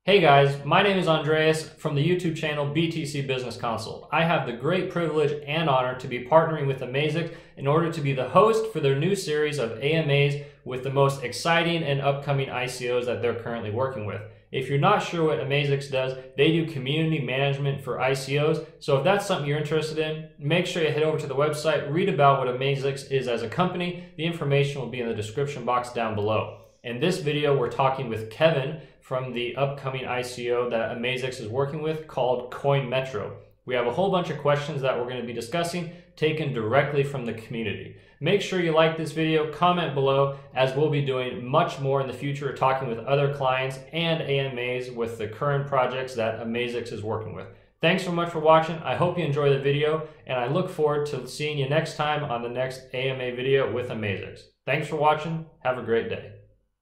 Hey guys, my name is Andreas from the YouTube channel BTC Business Consult. I have the great privilege and honor to be partnering with AmaZix in order to be the host for their new series of AMAs with the most exciting and upcoming ICOs that they're currently working with. If you're not sure what AmaZix does, they do community management for ICOs. So if that's something you're interested in, make sure you head over to the website, read about what AmaZix is as a company. The information will be in the description box down below. In this video, we're talking with Kevin from the upcoming ICO that AmaZix is working with called CoinMetro. We have a whole bunch of questions that we're going to be discussing taken directly from the community. Make sure you like this video, comment below, as we'll be doing much more in the future, talking with other clients and AMAs with the current projects that AmaZix is working with. Thanks so much for watching. I hope you enjoy the video, and I look forward to seeing you next time on the next AMA video with AmaZix. Thanks for watching. Have a great day.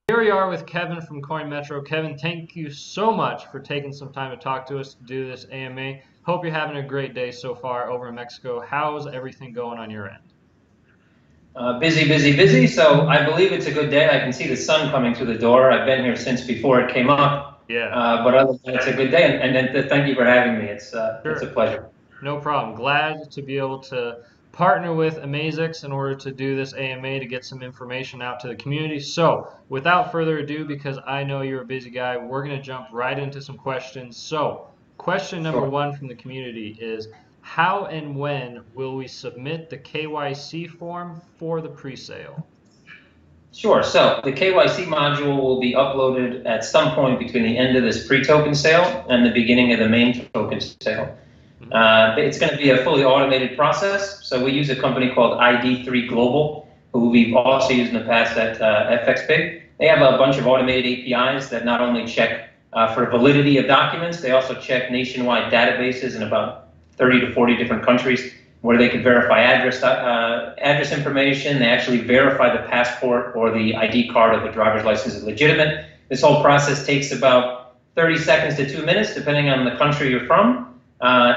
Here we are with Kevin from CoinMetro. Kevin, thank you so much for taking some time to talk to us to do this AMA. Hope you're having a great day so far over in Mexico. How's everything going on your end? Busy. So I believe it's a good day. I can see the sun coming through the door. I've been here since before it came up. Yeah. But other than that, it's a good day. And thank you for having me. It's Sure. It's a pleasure. No problem. Glad to be able to partner with AmaZix in order to do this AMA to get some information out to the community. So without further ado, because I know you're a busy guy, we're going to jump right into some questions. So question number one from the community is, how and when will we submit the KYC form for the pre-sale? Sure. So the KYC module will be uploaded at some point between the end of this pre-token sale and the beginning of the main token sale. It's going to be a fully automated process. So we use a company called ID3 Global, who we've also used in the past at FXPig. They have a bunch of automated APIs that not only check for validity of documents, they also check nationwide databases in about 30 to 40 different countries where they can verify address information. They actually verify the passport or the ID card of the driver's license is legitimate. This whole process takes about 30 seconds to 2 minutes, depending on the country you're from.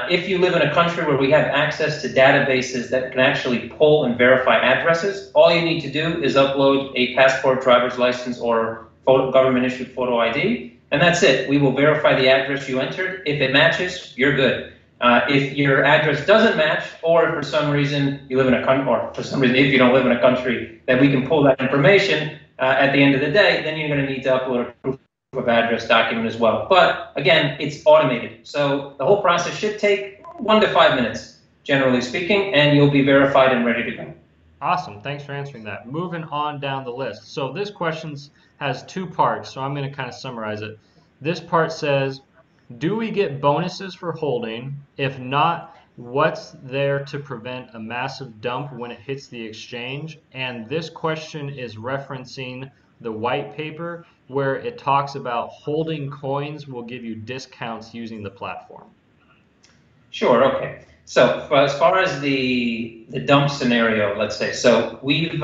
If you live in a country where we have access to databases that can actually pull and verify addresses, all you need to do is upload a passport, driver's license, or government-issued photo ID, and that's it. We will verify the address you entered. If it matches, you're good. If your address doesn't match, or if for some reason you live in a country, or for some reason if you don't live in a country that we can pull that information, at the end of the day, then you're going to need to upload a proof of address document as well. But again, it's automated. So the whole process should take 1 to 5 minutes, generally speaking, and you'll be verified and ready to go. Awesome. Thanks for answering that. Moving on down the list. So this question has 2 parts, so I'm going to kind of summarize it. This part says, do we get bonuses for holding? If not, what's there to prevent a massive dump when it hits the exchange? And this question is referencing the white paper where it talks about holding coins will give you discounts using the platform. Sure, okay. So as far as the dump scenario, let's say, so we've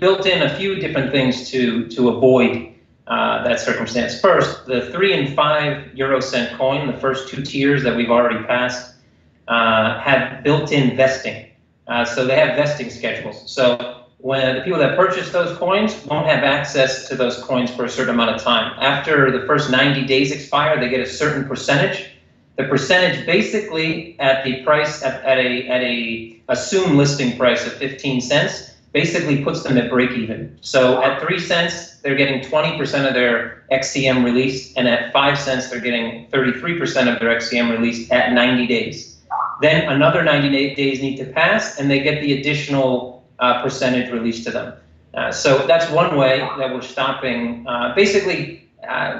built in a few different things to avoid that circumstance. First, the 3 and 5 euro cent coin, the first 2 tiers that we've already passed, have built-in vesting. So they have vesting schedules. So when the people that purchase those coins won't have access to those coins for a certain amount of time. After the first 90 days expire, they get a certain percentage. The percentage basically at the price, at a assumed listing price of 15 cents, basically puts them at break even. So at 3 cents, they're getting 20% of their XCM released, and at 5 cents, they're getting 33% of their XCM released at 90 days. Then another 90 days need to pass, and they get the additional percentage released to them. So that's one way that we're stopping. Basically,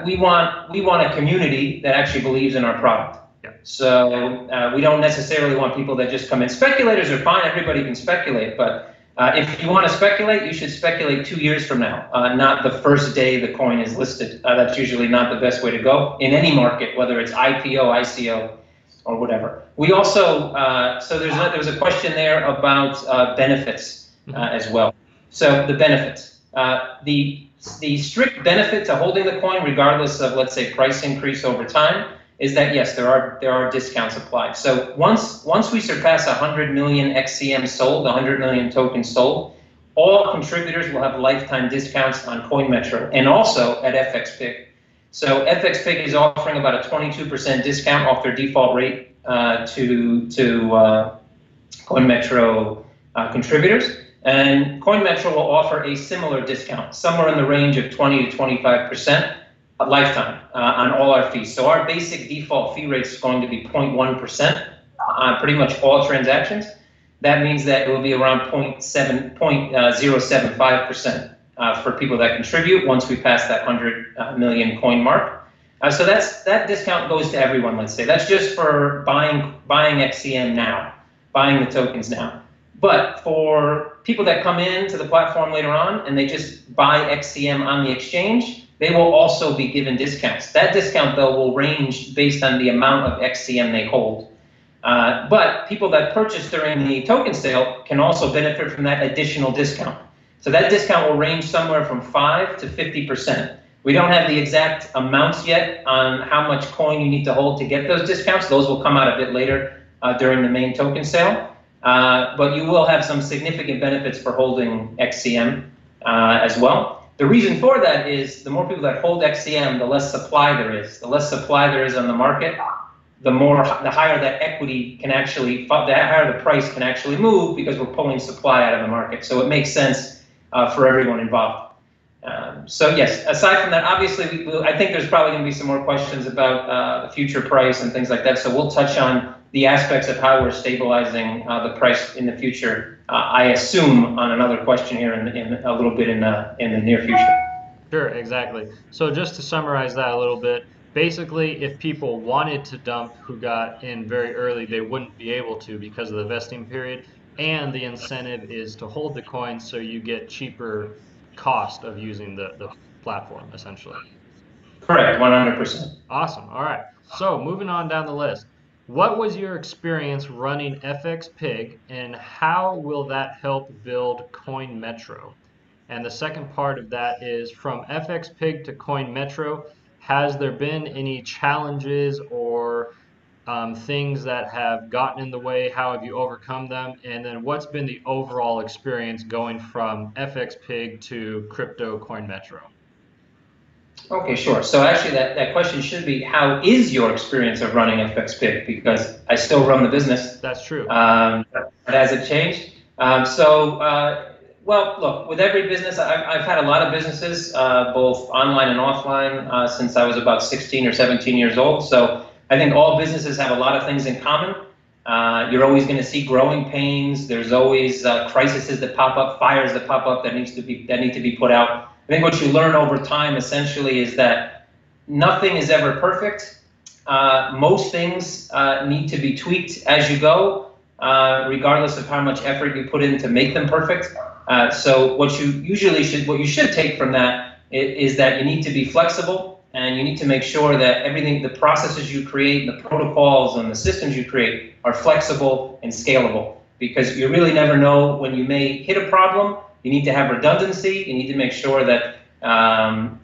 we want a community that actually believes in our product. Yeah. So we don't necessarily want people that just come in. Speculators are fine. Everybody can speculate. But if you want to speculate, you should speculate 2 years from now, not the first day the coin is listed. That's usually not the best way to go in any market, whether it's IPO, ICO, or whatever. We also, so there's a question there about benefits. As well. So the benefits, the strict benefit to holding the coin, regardless of, let's say, price increase over time, is that yes, there are discounts applied. So once we surpass 100 million XCM sold, 100 million tokens sold, all contributors will have lifetime discounts on CoinMetro and also at FXPig. So FXPig is offering about a 22% discount off their default rate to CoinMetro contributors. And CoinMetro will offer a similar discount, somewhere in the range of 20 to 25% a lifetime on all our fees. So our basic default fee rate is going to be 0.1% on pretty much all transactions. That means that it will be around 0.075% for people that contribute once we pass that 100 million coin mark. So that discount goes to everyone, let's say. That's just for buying XCM now, buying the tokens now. But for people that come into the platform later on and they just buy XCM on the exchange, they will also be given discounts. That discount, though, will range based on the amount of XCM they hold. But people that purchase during the token sale can also benefit from that additional discount. So that discount will range somewhere from 5 to 50%. We don't have the exact amounts yet on how much coin you need to hold to get those discounts. Those will come out a bit later during the main token sale. But you will have some significant benefits for holding XCM as well. The reason for that is the more people that hold XCM, the less supply there is. The less supply there is on the market, the higher that equity can actually, the higher the price can actually move because we're pulling supply out of the market. So it makes sense for everyone involved. So yes, aside from that, obviously, I think there's probably going to be some more questions about the future price and things like that. So we'll touch on the aspects of how we're stabilizing the price in the future, I assume, on another question here in a little bit in the near future. Sure, exactly. So just to summarize that a little bit, basically, if people wanted to dump who got in very early, they wouldn't be able to because of the vesting period, and the incentive is to hold the coin so you get cheaper cost of using the platform, essentially. Correct, 100%. Awesome. All right. So moving on down the list. What was your experience running FXPig, and how will that help build CoinMetro? And the second part of that is, from FXPig to CoinMetro, has there been any challenges or things that have gotten in the way? How have you overcome them? And then what's been the overall experience going from FXPig to crypto CoinMetro? Okay, sure. So actually that question should be, how is your experience of running FXPig? Because I still run the business. That's true. Has it changed? Well, look, with every business, I've had a lot of businesses, both online and offline, since I was about 16 or 17 years old. So I think all businesses have a lot of things in common. You're always going to see growing pains. There's always crises that pop up, fires that pop up that need to be put out. I think what you learn over time, essentially, is that nothing is ever perfect. Most things need to be tweaked as you go, regardless of how much effort you put in to make them perfect. So what you should take from that is that you need to be flexible, and you need to make sure that everything, the processes you create, the protocols and the systems you create are flexible and scalable, because you really never know when you may hit a problem. You need to have redundancy. You need to make sure that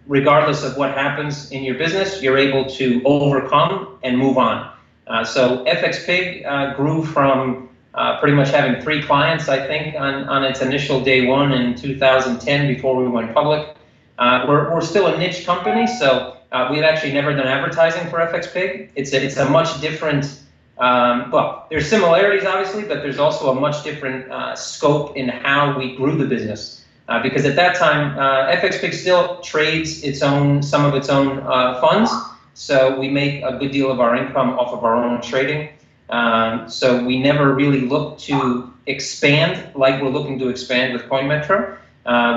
regardless of what happens in your business, you're able to overcome and move on. So FXPig grew from pretty much having 3 clients, I think, on its initial day one in 2010 before we went public. We're still a niche company, so we've actually never done advertising for FXPig. It's a much different, well, there's similarities obviously, but there's also a much different scope in how we grew the business. Because at that time, FXPig still trades some of its own funds, so we make a good deal of our income off of our own trading. So we never really looked to expand like we're looking to expand with CoinMetro.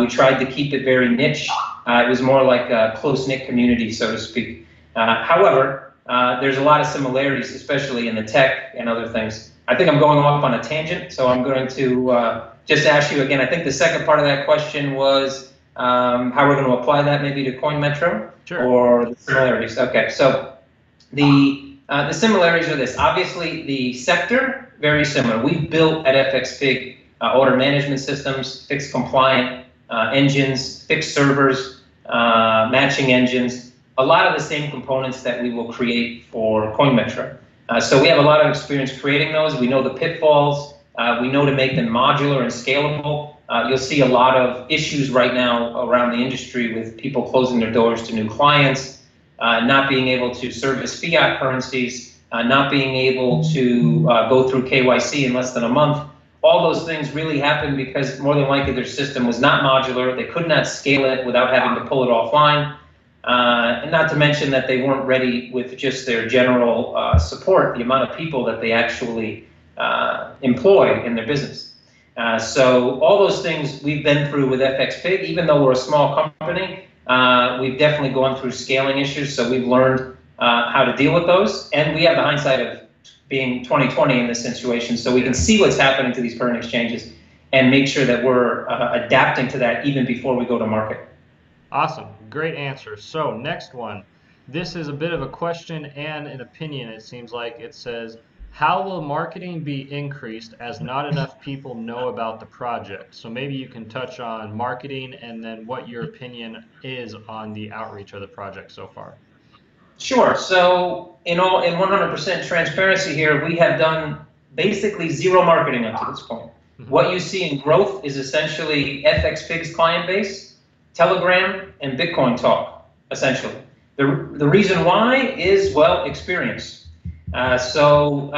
We tried to keep it very niche. It was more like a close-knit community, so to speak. However, there's a lot of similarities, especially in the tech and other things. I think I'm going off on a tangent, so I'm going to just ask you again. I think the second part of that question was how we're going to apply that maybe to CoinMetro. Sure. Or the similarities. Okay, so the similarities are this. Obviously, the sector, very similar. We built at FXPig order management systems, fixed compliant engines, fixed servers, matching engines, a lot of the same components that we will create for CoinMetro. So we have a lot of experience creating those. We know the pitfalls. We know to make them modular and scalable. You'll see a lot of issues right now around the industry with people closing their doors to new clients. not being able to service fiat currencies, not being able to go through KYC in less than a month. All those things really happened because more than likely their system was not modular. They could not scale it without having to pull it offline. And not to mention that they weren't ready with just their general support, the amount of people that they actually employ in their business. So all those things we've been through with FXPig. Even though we're a small company, we've definitely gone through scaling issues, so we've learned how to deal with those. And we have the hindsight of being 2020 in this situation, so we can see what's happening to these current exchanges and make sure that we're adapting to that even before we go to market. Awesome, great answer. So next one, this is a bit of a question and an opinion. It seems like it says, how will marketing be increased as not enough people know about the project? So maybe you can touch on marketing and then what your opinion is on the outreach of the project so far. Sure. So in 100% transparency here, we have done basically zero marketing up to this point. What you see in growth is essentially FXPig's client base, Telegram, and Bitcoin talk, essentially. The reason why is, well, experience. So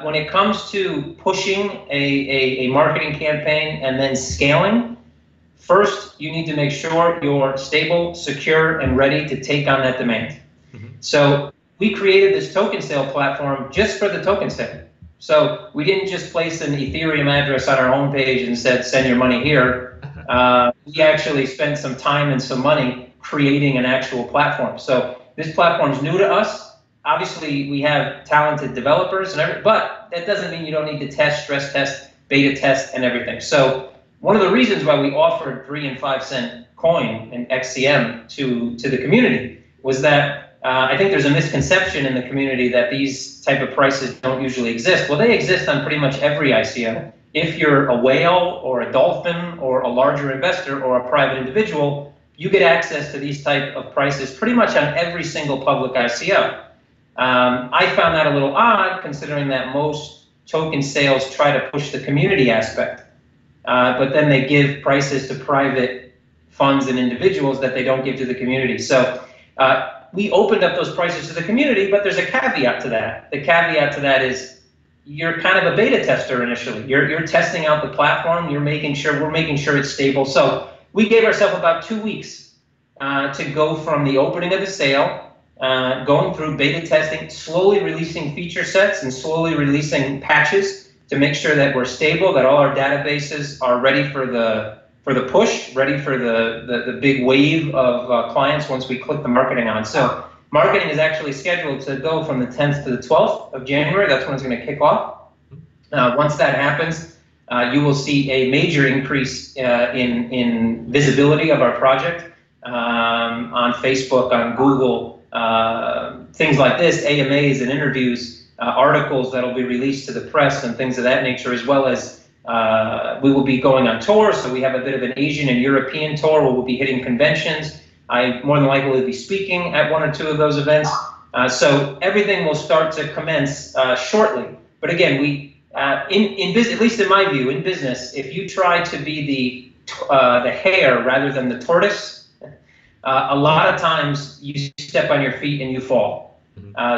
when it comes to pushing a marketing campaign and then scaling, first you need to make sure you're stable, secure, and ready to take on that demand. So we created this token sale platform just for the token sale. So we didn't just place an Ethereum address on our homepage and said, send your money here. We actually spent some time and some money creating an actual platform. So this platform is new to us. Obviously, we have talented developers, but that doesn't mean you don't need to test, stress test, beta test, and everything. So one of the reasons why we offered 3 and 5 cent coin and XCM to the community was that I think there's a misconception in the community that these type of prices don't usually exist. Well, they exist on pretty much every ICO. If you're a whale or a dolphin or a larger investor or a private individual, you get access to these type of prices pretty much on every single public ICO. I found that a little odd, considering that most token sales try to push the community aspect, but then they give prices to private funds and individuals that they don't give to the community. So we opened up those prices to the community, but there's a caveat to that. The caveat to that is you're kind of a beta tester initially. You're testing out the platform. We're making sure it's stable. So we gave ourselves about 2 weeks to go from the opening of the sale, going through beta testing, slowly releasing feature sets and slowly releasing patches to make sure that we're stable, that all our databases are ready for the push, ready for the big wave of clients once we click the marketing on. So marketing is actually scheduled to go from the 10th to the 12th of January. That's when it's going to kick off. Once that happens, you will see a major increase in visibility of our project on Facebook, on Google, things like this, AMAs and interviews, articles that will be released to the press and things of that nature, as well as we will be going on tour. So we have a bit of an Asian and European tour where we'll be hitting conventions. I more than likely will be speaking at 1 or 2 of those events. So everything will start to commence shortly. But again, we in business, at least in my view, in business, if you try to be the hare rather than the tortoise, a lot of times you step on your feet and you fall.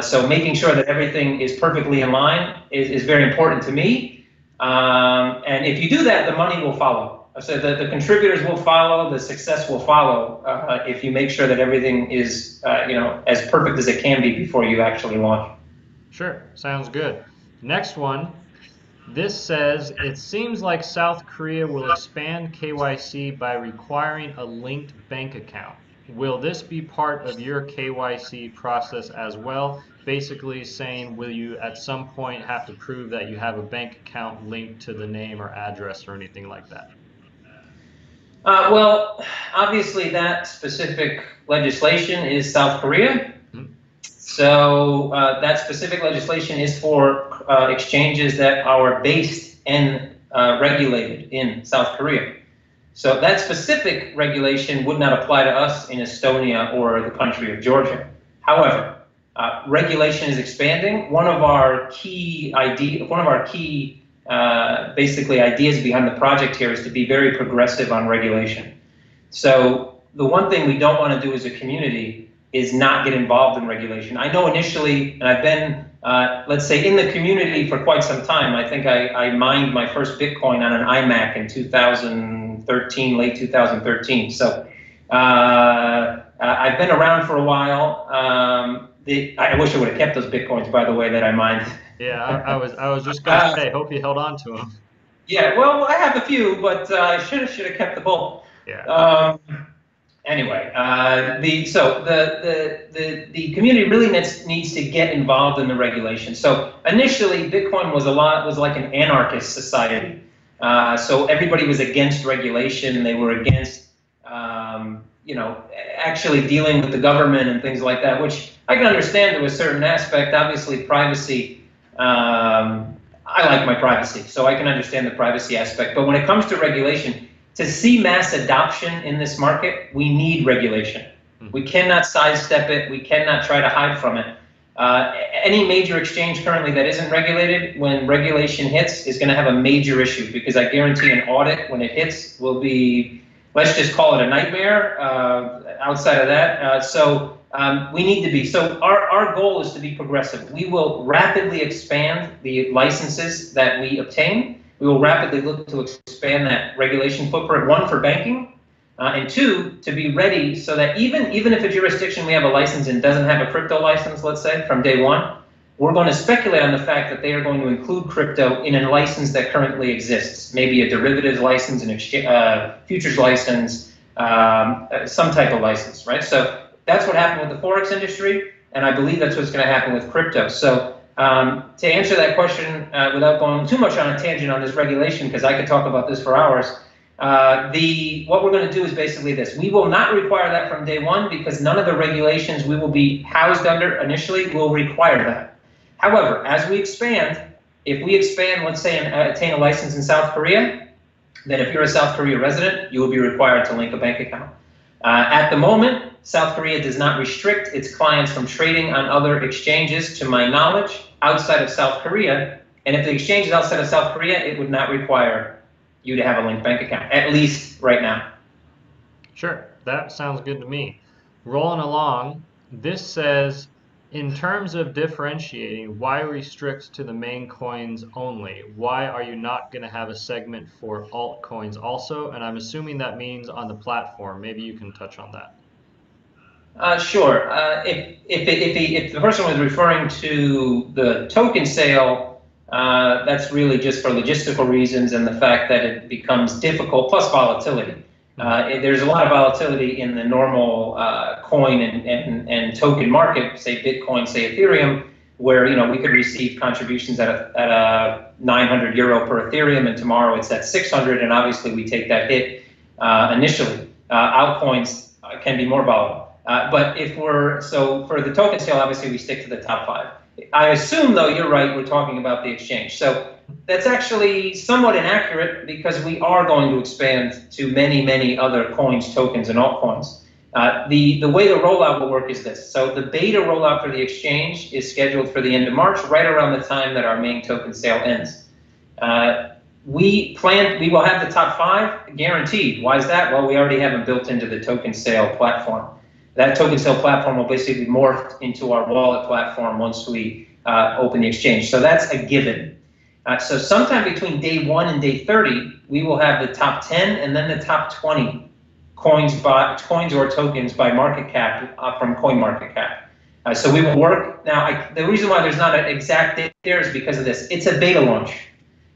So making sure that everything is perfectly in line is very important to me. And if you do that, the money will follow. So the contributors will follow, the success will follow if you make sure that everything is as perfect as it can be before you actually launch. Sure, sounds good. Next one. This says, it seems like South Korea will expand KYC by requiring a linked bank account. Will this be part of your KYC process as well? Basically saying, will you at some point have to prove that you have a bank account linked to the name or address or anything like that? Well, obviously that specific legislation is South Korea. So that specific legislation is for exchanges that are based and regulated in South Korea. So that specific regulation would not apply to us in Estonia or the country of Georgia. However, regulation is expanding. One of our key basically ideas behind the project here is to be very progressive on regulation. So the one thing we don't want to do as a community is not get involved in regulation. I know initially, and I've been, let's say, in the community for quite some time. I think I mined my first Bitcoin on an iMac in 2013, late 2013. So I've been around for a while. I wish I would have kept those Bitcoins, by the way, that I mined. Yeah, I was just gonna say, hope you held on to them. Yeah, well, I have a few, but I should have kept the bulk. Yeah. Anyway, the community really needs to get involved in the regulation. So initially, Bitcoin was like an anarchist society. So everybody was against regulation. They were against, actually dealing with the government and things like that, which I can understand to a certain aspect. Obviously, privacy. I like my privacy, so I can understand the privacy aspect. But when it comes to regulation, to see mass adoption in this market, we need regulation. We cannot sidestep it. We cannot try to hide from it. Any major exchange currently that isn't regulated, when regulation hits, is going to have a major issue, because I guarantee an audit, when it hits, will be, let's just call it a nightmare. Outside of that, we need to be. So our goal is to be progressive. We will rapidly expand the licenses that we obtain. We will rapidly look to expand that regulation footprint, one, for banking, and two, to be ready so that even if a jurisdiction we have a license in doesn't have a crypto license, let's say, from day one, we're going to speculate on the fact that they are going to include crypto in a license that currently exists, maybe a derivatives license, an futures license, some type of license, right? So that's what happened with the Forex industry, and I believe that's what's going to happen with crypto. So to answer that question without going too much on a tangent on this regulation, because I could talk about this for hours, what we're going to do is basically this. We will not require that from day one, because none of the regulations we will be housed under initially will require that. However, as we expand, if we expand, let's say, and attain a license in South Korea, then if you're a South Korea resident, you will be required to link a bank account. At the moment, South Korea does not restrict its clients from trading on other exchanges, to my knowledge, outside of South Korea. And if the exchange is outside of South Korea, it would not require you to have a linked bank account, at least right now. Sure, that sounds good to me. Rolling along, this says, in terms of differentiating, why restrict to the main coins only? Why are you not going to have a segment for altcoins also? And I'm assuming that means on the platform. Maybe you can touch on that. Sure. If the person was referring to the token sale, that's really just for logistical reasons and the fact that it becomes difficult, plus volatility. There's a lot of volatility in the normal coin and token market, say Bitcoin, say Ethereum, where we could receive contributions at a 900 euro per Ethereum, and tomorrow it's at 600, and obviously we take that hit initially. Altcoins can be more volatile. But for the token sale, obviously we stick to the top 5. I assume, though, you're right, we're talking about the exchange. So that's actually somewhat inaccurate, because we are going to expand to many other coins, tokens, and altcoins. The way the rollout will work is this. So the beta rollout for the exchange is scheduled for the end of March, right around the time that our main token sale ends. We will have the top 5 guaranteed. Why is that? Well, we already have them built into the token sale platform. That token sale platform will basically morph into our wallet platform once we open the exchange. So that's a given. So sometime between day 1 and day 30, we will have the top 10 and then the top 20 coins or tokens by market cap from CoinMarketCap. So we will work. Now, the reason why there's not an exact date there is because of this. It's a beta launch.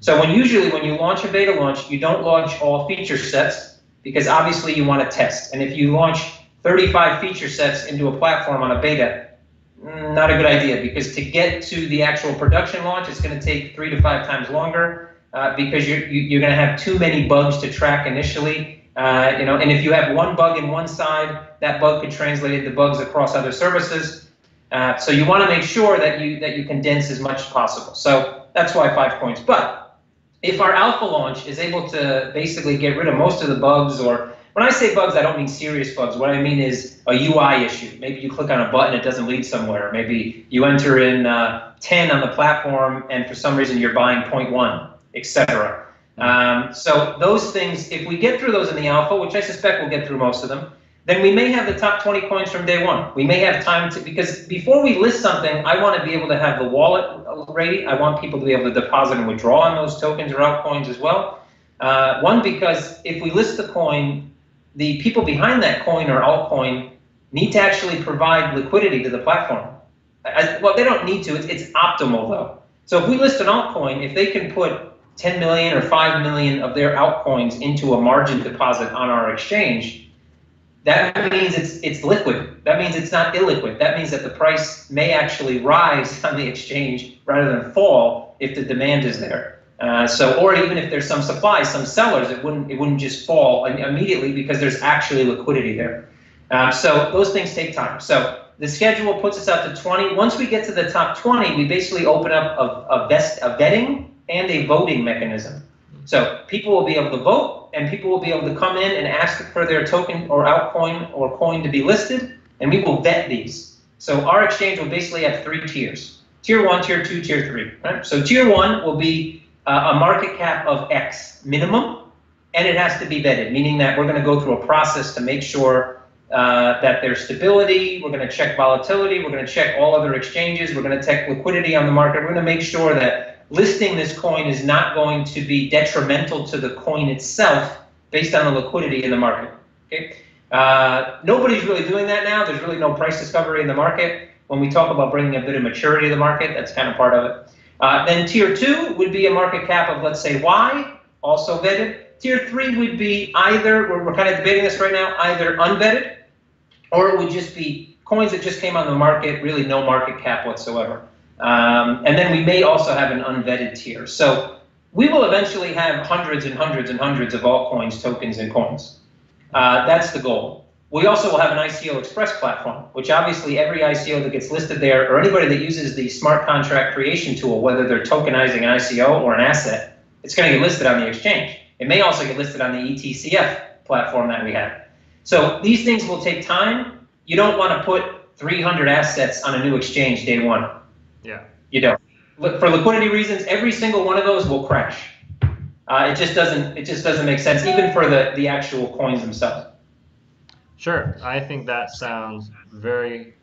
So usually when you launch a beta launch, you don't launch all feature sets, because obviously you want to test. And if you launch 35 feature sets into a platform on a beta, not a good idea, because to get to the actual production launch, it's going to take 3 to 5 times longer, because you're going to have too many bugs to track initially. And if you have one bug in one side, that bug could translate into bugs across other services. So you want to make sure that you condense as much as possible. So that's why 5 coins. But if our alpha launch is able to basically get rid of most of the bugs, or when I say bugs, I don't mean serious bugs. What I mean is a UI issue. Maybe you click on a button, it doesn't lead somewhere. Maybe you enter in 10 on the platform, and for some reason you're buying 0.1, etc. So those things, if we get through those in the alpha, which I suspect we'll get through most of them, then we may have the top 20 coins from day one. We may have time to, because before we list something, I want to be able to have the wallet ready. I want people to be able to deposit and withdraw on those tokens or altcoins as well. One, because if we list the coin, the people behind that coin or altcoin need to actually provide liquidity to the platform. Well, they don't need to. It's optimal, though. So if we list an altcoin, if they can put 10 million or 5 million of their altcoins into a margin deposit on our exchange, that means it's liquid. That means it's not illiquid. That means that the price may actually rise on the exchange rather than fall if the demand is there. Or even if there's some supply, some sellers, it wouldn't just fall immediately because there's actually liquidity there. So those things take time. So the schedule puts us out to 20. Once we get to the top 20, we basically open up a vetting and a voting mechanism. So people will be able to vote, and people will be able to come in and ask for their token or altcoin or coin to be listed, and we will vet these. So our exchange will basically have 3 tiers: tier 1, tier 2, tier 3. Right? So tier 1 will be a market cap of X minimum, and it has to be vetted, meaning that we're going to go through a process to make sure that there's stability. We're going to check volatility. We're going to check all other exchanges. We're going to check liquidity on the market. We're going to make sure that listing this coin is not going to be detrimental to the coin itself based on the liquidity in the market. Okay? Nobody's really doing that now. There's really no price discovery in the market. When we talk about bringing a bit of maturity to the market, that's kind of part of it. Then tier 2 would be a market cap of, let's say, Y, also vetted. Tier 3 would be either, we're kind of debating this right now, either unvetted, or it would just be coins that just came on the market, really no market cap whatsoever. And then we may also have an unvetted tier. So we will eventually have hundreds and hundreds and hundreds of altcoins, tokens, and coins. That's the goal. We also will have an ICO Express platform, which obviously every ICO that gets listed there, or anybody that uses the smart contract creation tool, whether they're tokenizing an ICO or an asset, it's going to get listed on the exchange. It may also get listed on the ETCF platform that we have. So these things will take time. You don't want to put 300 assets on a new exchange day one. Yeah. You don't. For liquidity reasons, every single one of those will crash. It just doesn't make sense, even for the actual coins themselves. Sure. I think that sounds very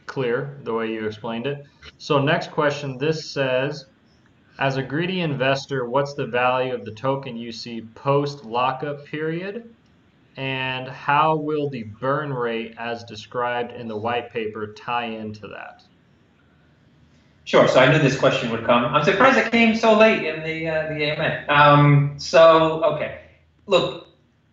clear the way you explained it. So next question, this says, as a greedy investor, what's the value of the token you see post lockup period? And how will the burn rate as described in the white paper tie into that? Sure. So I knew this question would come. I'm surprised it came so late in the AMA. Okay. Look,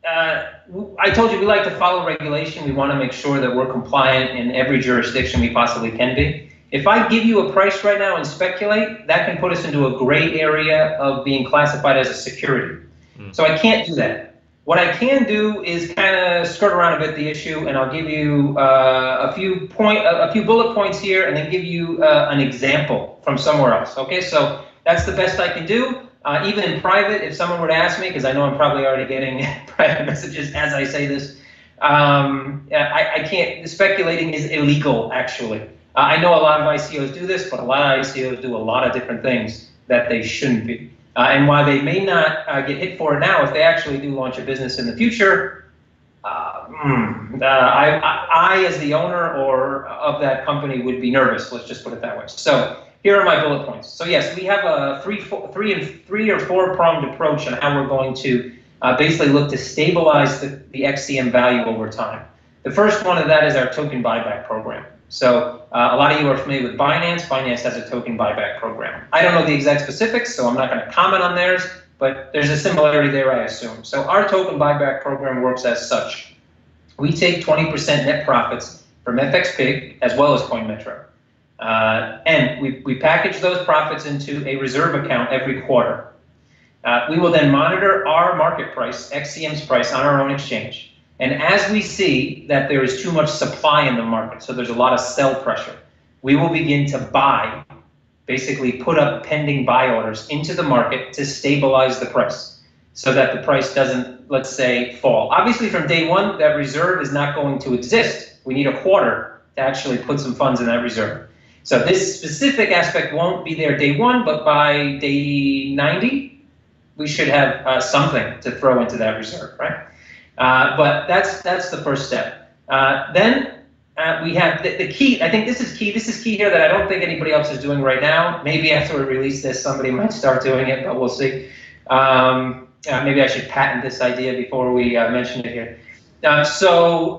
I told you we like to follow regulation. We want to make sure that we're compliant in every jurisdiction we possibly can be. If I give you a price right now and speculate, that can put us into a gray area of being classified as a security. So I can't do that. What I can do is kind of skirt around a bit the issue, and I'll give you a few bullet points here, and then give you an example from somewhere else. Okay, so that's the best I can do. Even in private, if someone were to ask me, because I know I'm probably already getting private messages as I say this, I can't. Speculating is illegal, actually. I know a lot of ICOs do this, but a lot of ICOs do a lot of different things that they shouldn't be. And while they may not get hit for it now, if they actually do launch a business in the future, I as the owner or of that company would be nervous. Let's just put it that way. So here are my bullet points. So yes, we have a three or four pronged approach on how we're going to basically look to stabilize the XCM value over time. The first one of that is our token buyback program. So a lot of you are familiar with Binance. Binance has a token buyback program. I don't know the exact specifics, so I'm not going to comment on theirs, but there's a similarity there, I assume. So our token buyback program works as such. We take 20% net profits from FXPig as well as CoinMetro. And we package those profits into a reserve account every quarter. We will then monitor our market price, XCM's price, on our own exchange. And as we see that there is too much supply in the market, so there's a lot of sell pressure, we will begin to buy, basically put up pending buy orders into the market to stabilize the price so that the price doesn't, let's say, fall. Obviously, from day one, that reserve is not going to exist. We need a quarter to actually put some funds in that reserve. So this specific aspect won't be there day one, but by day 90, we should have something to throw into that reserve, right? But that's the first step. Then we have the key. I think this is key. This is key here that I don't think anybody else is doing right now. Maybe after we release this, somebody might start doing it, but we'll see. Maybe I should patent this idea before we mention it here. So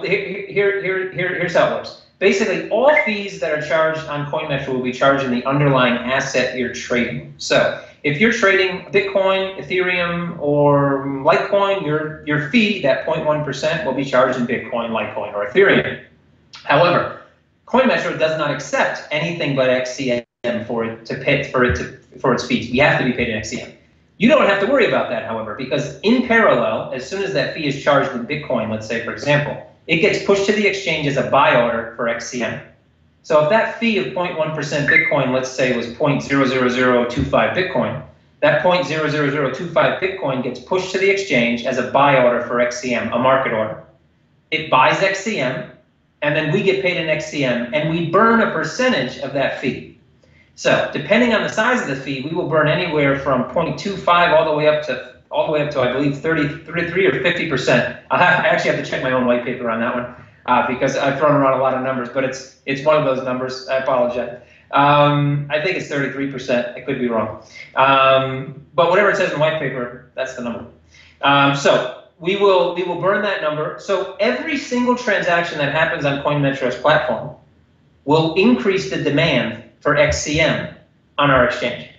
here's how it works. Basically, all fees that are charged on CoinMetro will be charged in the underlying asset you're trading. So if you're trading Bitcoin, Ethereum, or Litecoin, your fee, that 0.1%, will be charged in Bitcoin, Litecoin, or Ethereum. However, CoinMetro does not accept anything but XCM for its fees. We have to be paid in XCM. You don't have to worry about that, however, because in parallel, as soon as that fee is charged in Bitcoin, let's say, for example, it gets pushed to the exchange as a buy order for XCM. So if that fee of 0.1% Bitcoin, let's say, was 0.00025 Bitcoin, that 0.00025 Bitcoin gets pushed to the exchange as a buy order for XCM, a market order. It buys XCM, and then we get paid in XCM, and we burn a percentage of that fee. So depending on the size of the fee, we will burn anywhere from 0.25 all the way up to I believe 33 or 50%. I actually have to check my own white paper on that one because I've thrown around a lot of numbers, but it's one of those numbers. I apologize. I think it's 33%. I could be wrong, but whatever it says in white paper, that's the number. So we will burn that number. So every single transaction that happens on CoinMetro's platform will increase the demand for XCM on our exchange.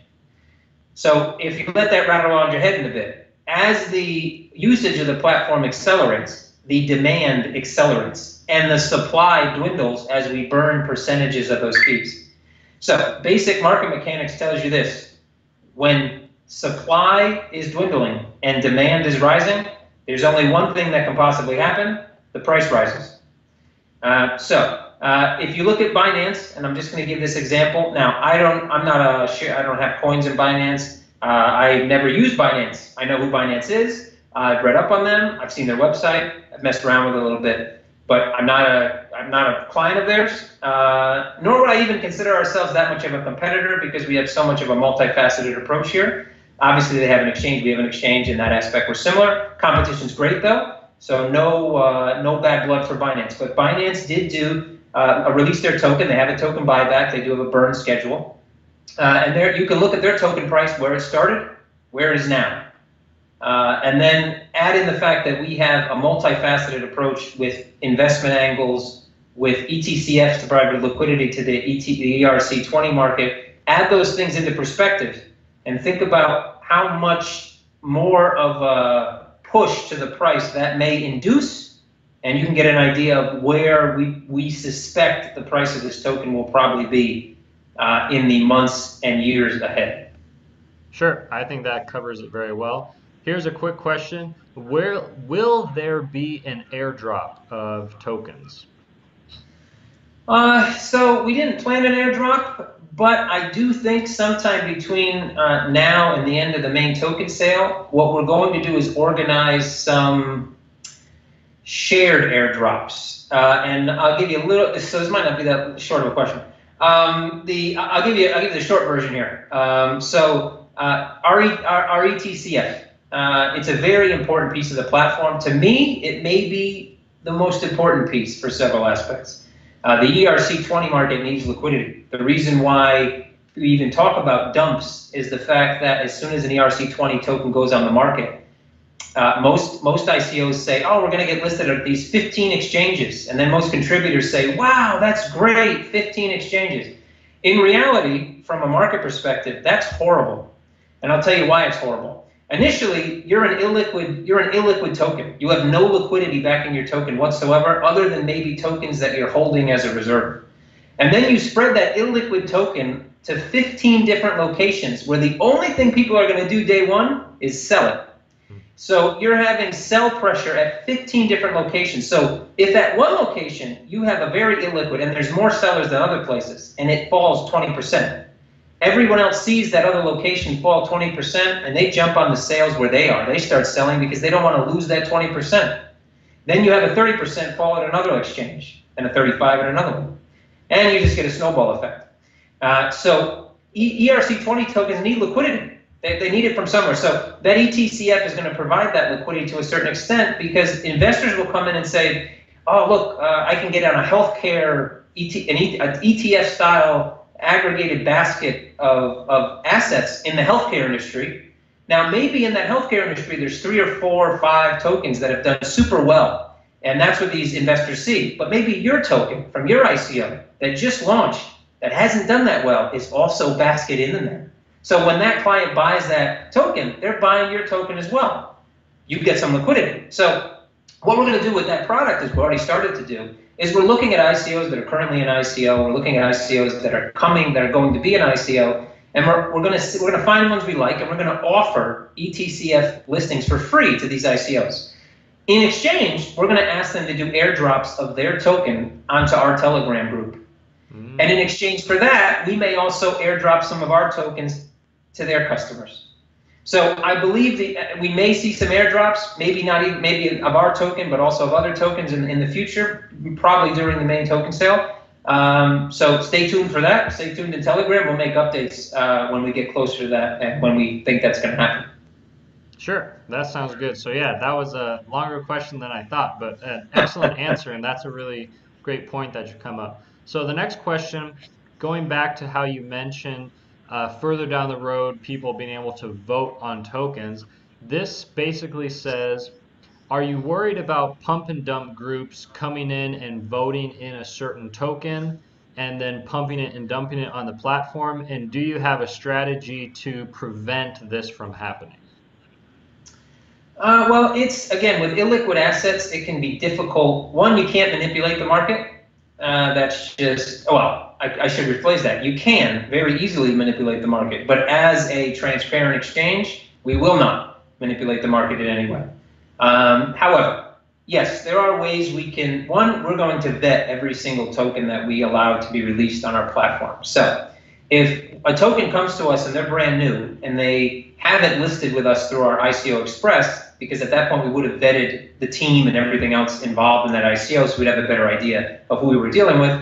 So if you let that rattle around your head in a bit, as the usage of the platform accelerates, the demand accelerates, and the supply dwindles as we burn percentages of those fees. So basic market mechanics tells you this: when supply is dwindling and demand is rising, there's only one thing that can possibly happen: the price rises. If you look at Binance, and I'm just going to give this example. Now, I don't have coins in Binance. I never used Binance. I know who Binance is. I've read up on them. I've seen their website. I've messed around with it a little bit, but I'm not a client of theirs. Nor would I even consider ourselves that much of a competitor because we have so much of a multifaceted approach here. Obviously, they have an exchange. We have an exchange. In that aspect, we're similar. Competition's great though, so no bad blood for Binance. But Binance did release their token. They have a token buyback. They do have a burn schedule. And there you can look at their token price, where it started, where it is now. And then add in the fact that we have a multifaceted approach with investment angles, with ETCFs to provide liquidity to the ERC20 market. Add those things into perspective and think about how much more of a push to the price that may induce, and you can get an idea of where we suspect the price of this token will probably be in the months and years ahead. Sure, I think that covers it very well. Here's a quick question: will there be an airdrop of tokens? So we didn't plan an airdrop, but I do think sometime between now and the end of the main token sale, what we're going to do is organize some shared airdrops. And I'll give you a little, so this might not be that short of a question. I'll give you the short version here. Our ETCF, it's a very important piece of the platform. To me, it may be the most important piece for several aspects. The ERC20 market needs liquidity. The reason why we even talk about dumps is the fact that as soon as an ERC20 token goes on the market, most ICOs say, oh, we're going to get listed at these 15 exchanges. And then most contributors say, wow, that's great, 15 exchanges. In reality, from a market perspective, that's horrible. And I'll tell you why it's horrible. Initially, you're an illiquid token. You have no liquidity backing your token whatsoever, other than maybe tokens that you're holding as a reserve. And then you spread that illiquid token to 15 different locations where the only thing people are going to do day one is sell it. So you're having sell pressure at 15 different locations. So if at one location you have a very illiquid and there's more sellers than other places and it falls 20%, everyone else sees that other location fall 20% and they jump on the sales where they are. They start selling because they don't want to lose that 20%. Then you have a 30% fall at another exchange and a 35 at another one. And you just get a snowball effect. So ERC20 tokens need liquidity. They need it from somewhere. So that ETCF is going to provide that liquidity to a certain extent, because investors will come in and say, oh, look, I can get on a healthcare an ETF style aggregated basket of assets in the healthcare industry. Now, maybe in that healthcare industry, there's 3 or 4 or 5 tokens that have done super well. And that's what these investors see. But maybe your token from your ICO that just launched, that hasn't done that well, is also basketed in there. So when that client buys that token, they're buying your token as well. You get some liquidity. So what we're going to do with that product, as we already started to do, is we're looking at ICOs that are currently an ICO. We're looking at ICOs that are coming, that are going to be an ICO, and we're going to find ones we like, and we're going to offer ETCF listings for free to these ICOs. In exchange, we're going to ask them to do airdrops of their token onto our Telegram group. And in exchange for that, we may also airdrop some of our tokens to their customers. So I believe we may see some airdrops, maybe not even, maybe of our token, but also of other tokens in the future, probably during the main token sale. So stay tuned for that. Stay tuned in Telegram. We'll make updates when we get closer to that and when we think that's going to happen. Sure, that sounds good. So yeah, that was a longer question than I thought, but an excellent answer, and that's a really great point that you come up. So the next question, going back to how you mentioned further down the road, people being able to vote on tokens, this basically says, are you worried about pump and dump groups coming in and voting in a certain token and then pumping it and dumping it on the platform? And do you have a strategy to prevent this from happening? Well, it's, again, with illiquid assets, it can be difficult. One, you can't manipulate the market. That's just, well, I should rephrase that. You can very easily manipulate the market, but as a transparent exchange, we will not manipulate the market in any way. However, yes, there are ways we can. One, we're going to vet every single token that we allow to be released on our platform. So if a token comes to us and they're brand new and they haven't listed with us through our ICO Express, because at that point we would have vetted the team and everything else involved in that ICO, so we'd have a better idea of who we were dealing with,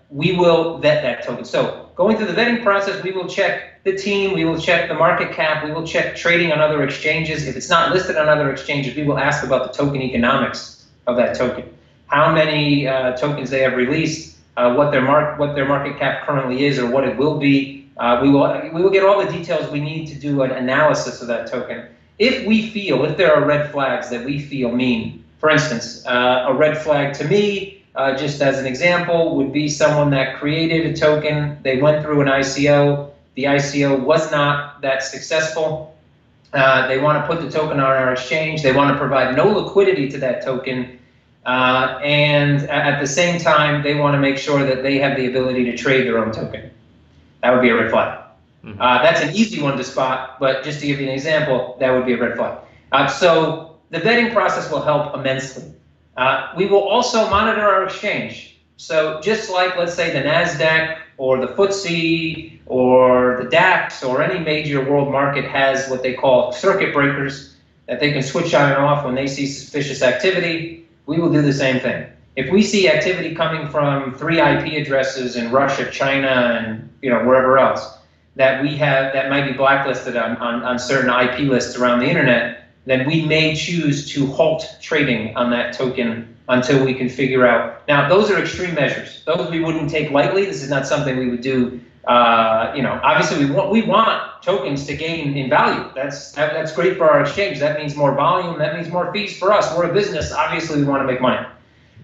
we will vet that token. So going through the vetting process, we will check the team, we will check the market cap, we will check trading on other exchanges. If it's not listed on other exchanges, we will ask about the token economics of that token. How many tokens they have released, what their market cap currently is or what it will be. We will get all the details we need to do an analysis of that token. If there are red flags that we feel mean, for instance, a red flag to me, just as an example, would be someone that created a token, they went through an ICO, the ICO was not that successful, they want to put the token on our exchange, they want to provide no liquidity to that token, and at the same time, they want to make sure that they have the ability to trade their own token. That would be a red flag. That's an easy one to spot, but just to give you an example, that would be a red flag. So the vetting process will help immensely. We will also monitor our exchange. So just like, let's say, the NASDAQ or the FTSE or the DAX or any major world market has what they call circuit breakers that they can switch on and off when they see suspicious activity, we will do the same thing. If we see activity coming from 3 IP addresses in Russia, China, and wherever else, that we have that might be blacklisted on certain IP lists around the internet, then we may choose to halt trading on that token until we can figure out. Now, those are extreme measures. Those we wouldn't take lightly. This is not something we would do. Obviously, we want tokens to gain in value. That's great for our exchange. That means more volume. That means more fees for us. We're a business. Obviously, we want to make money.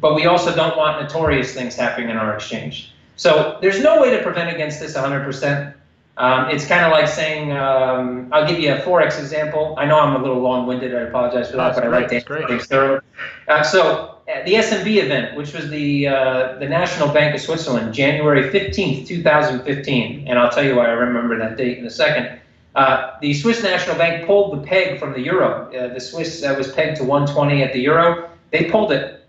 But we also don't want notorious things happening in our exchange. So there's no way to prevent against this 100%. It's kind of like saying, I'll give you a Forex example. I know I'm a little long-winded. I apologize for that, but I like to answer things thoroughly. So the SMB event, which was the National Bank of Switzerland, January 15th, 2015, and I'll tell you why I remember that date in a second. The Swiss National Bank pulled the peg from the euro. The Swiss was pegged to 120 at the euro. They pulled it.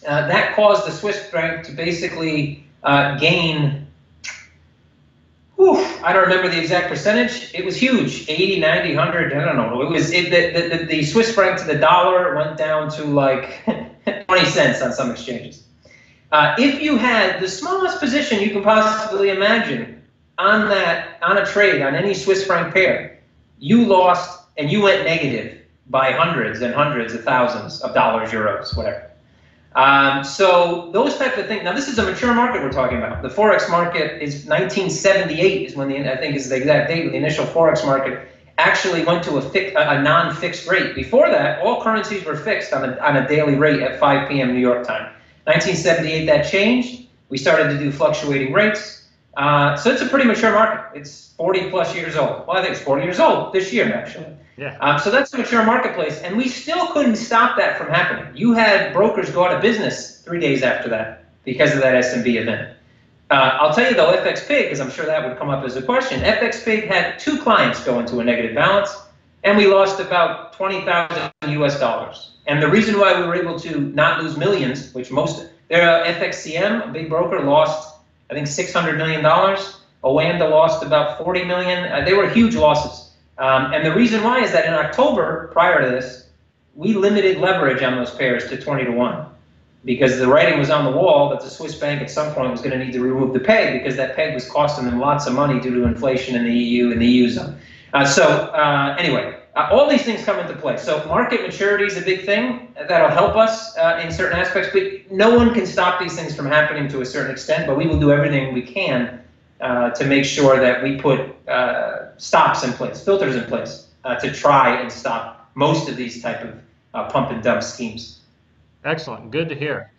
That caused the Swiss franc to basically gain, I don't remember the exact percentage. It was huge, 80, 90, 100, I don't know. It was the Swiss franc to the dollar went down to like 20 cents on some exchanges. If you had the smallest position you can possibly imagine on a trade, on any Swiss franc pair, you lost and you went negative by hundreds and hundreds of thousands of dollars, euros, whatever. So those type of things. Now, this is a mature market we're talking about. The Forex market is 1978 is when I think is the exact date when the initial Forex market actually went to a non-fixed rate. Before that, all currencies were fixed on a daily rate at 5 p.m. New York time. 1978, that changed. We started to do fluctuating rates. So it's a pretty mature market. It's 40 plus years old. Well, I think it's 40 years old this year, actually. Yeah. So that's a mature marketplace, and we still couldn't stop that from happening. You had brokers go out of business 3 days after that because of that SMB event. I'll tell you though, FXPig, because I'm sure that would come up as a question. FXPig had 2 clients go into a negative balance, and we lost about 20,000 US dollars. And the reason why we were able to not lose millions, which FXCM, a big broker, lost I think $600 million. Oanda lost about 40 million. They were huge losses. And the reason why is that in October, prior to this, we limited leverage on those pairs to 20 to 1 because the writing was on the wall that the Swiss bank at some point was going to need to remove the peg because that peg was costing them lots of money due to inflation in the EU and the EU zone. Anyway, all these things come into play. So market maturity is a big thing that'll help us in certain aspects, but no one can stop these things from happening to a certain extent, but we will do everything we can to make sure that we put stops in place, filters in place, to try and stop most of these type of pump and dump schemes. Excellent. Good to hear.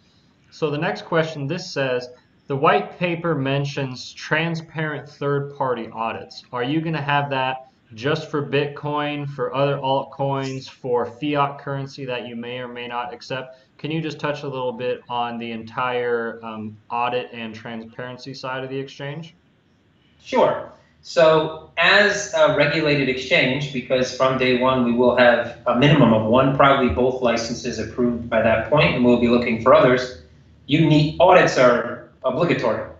So the next question, this says, the white paper mentions transparent third-party audits. Are you going to have that just for Bitcoin, for other altcoins, for fiat currency that you may or may not accept? Can you just touch a little bit on the entire audit and transparency side of the exchange? Sure. So as a regulated exchange, because from day one we will have a minimum of 1, probably both licenses approved by that point, and we'll be looking for others, audits are obligatory.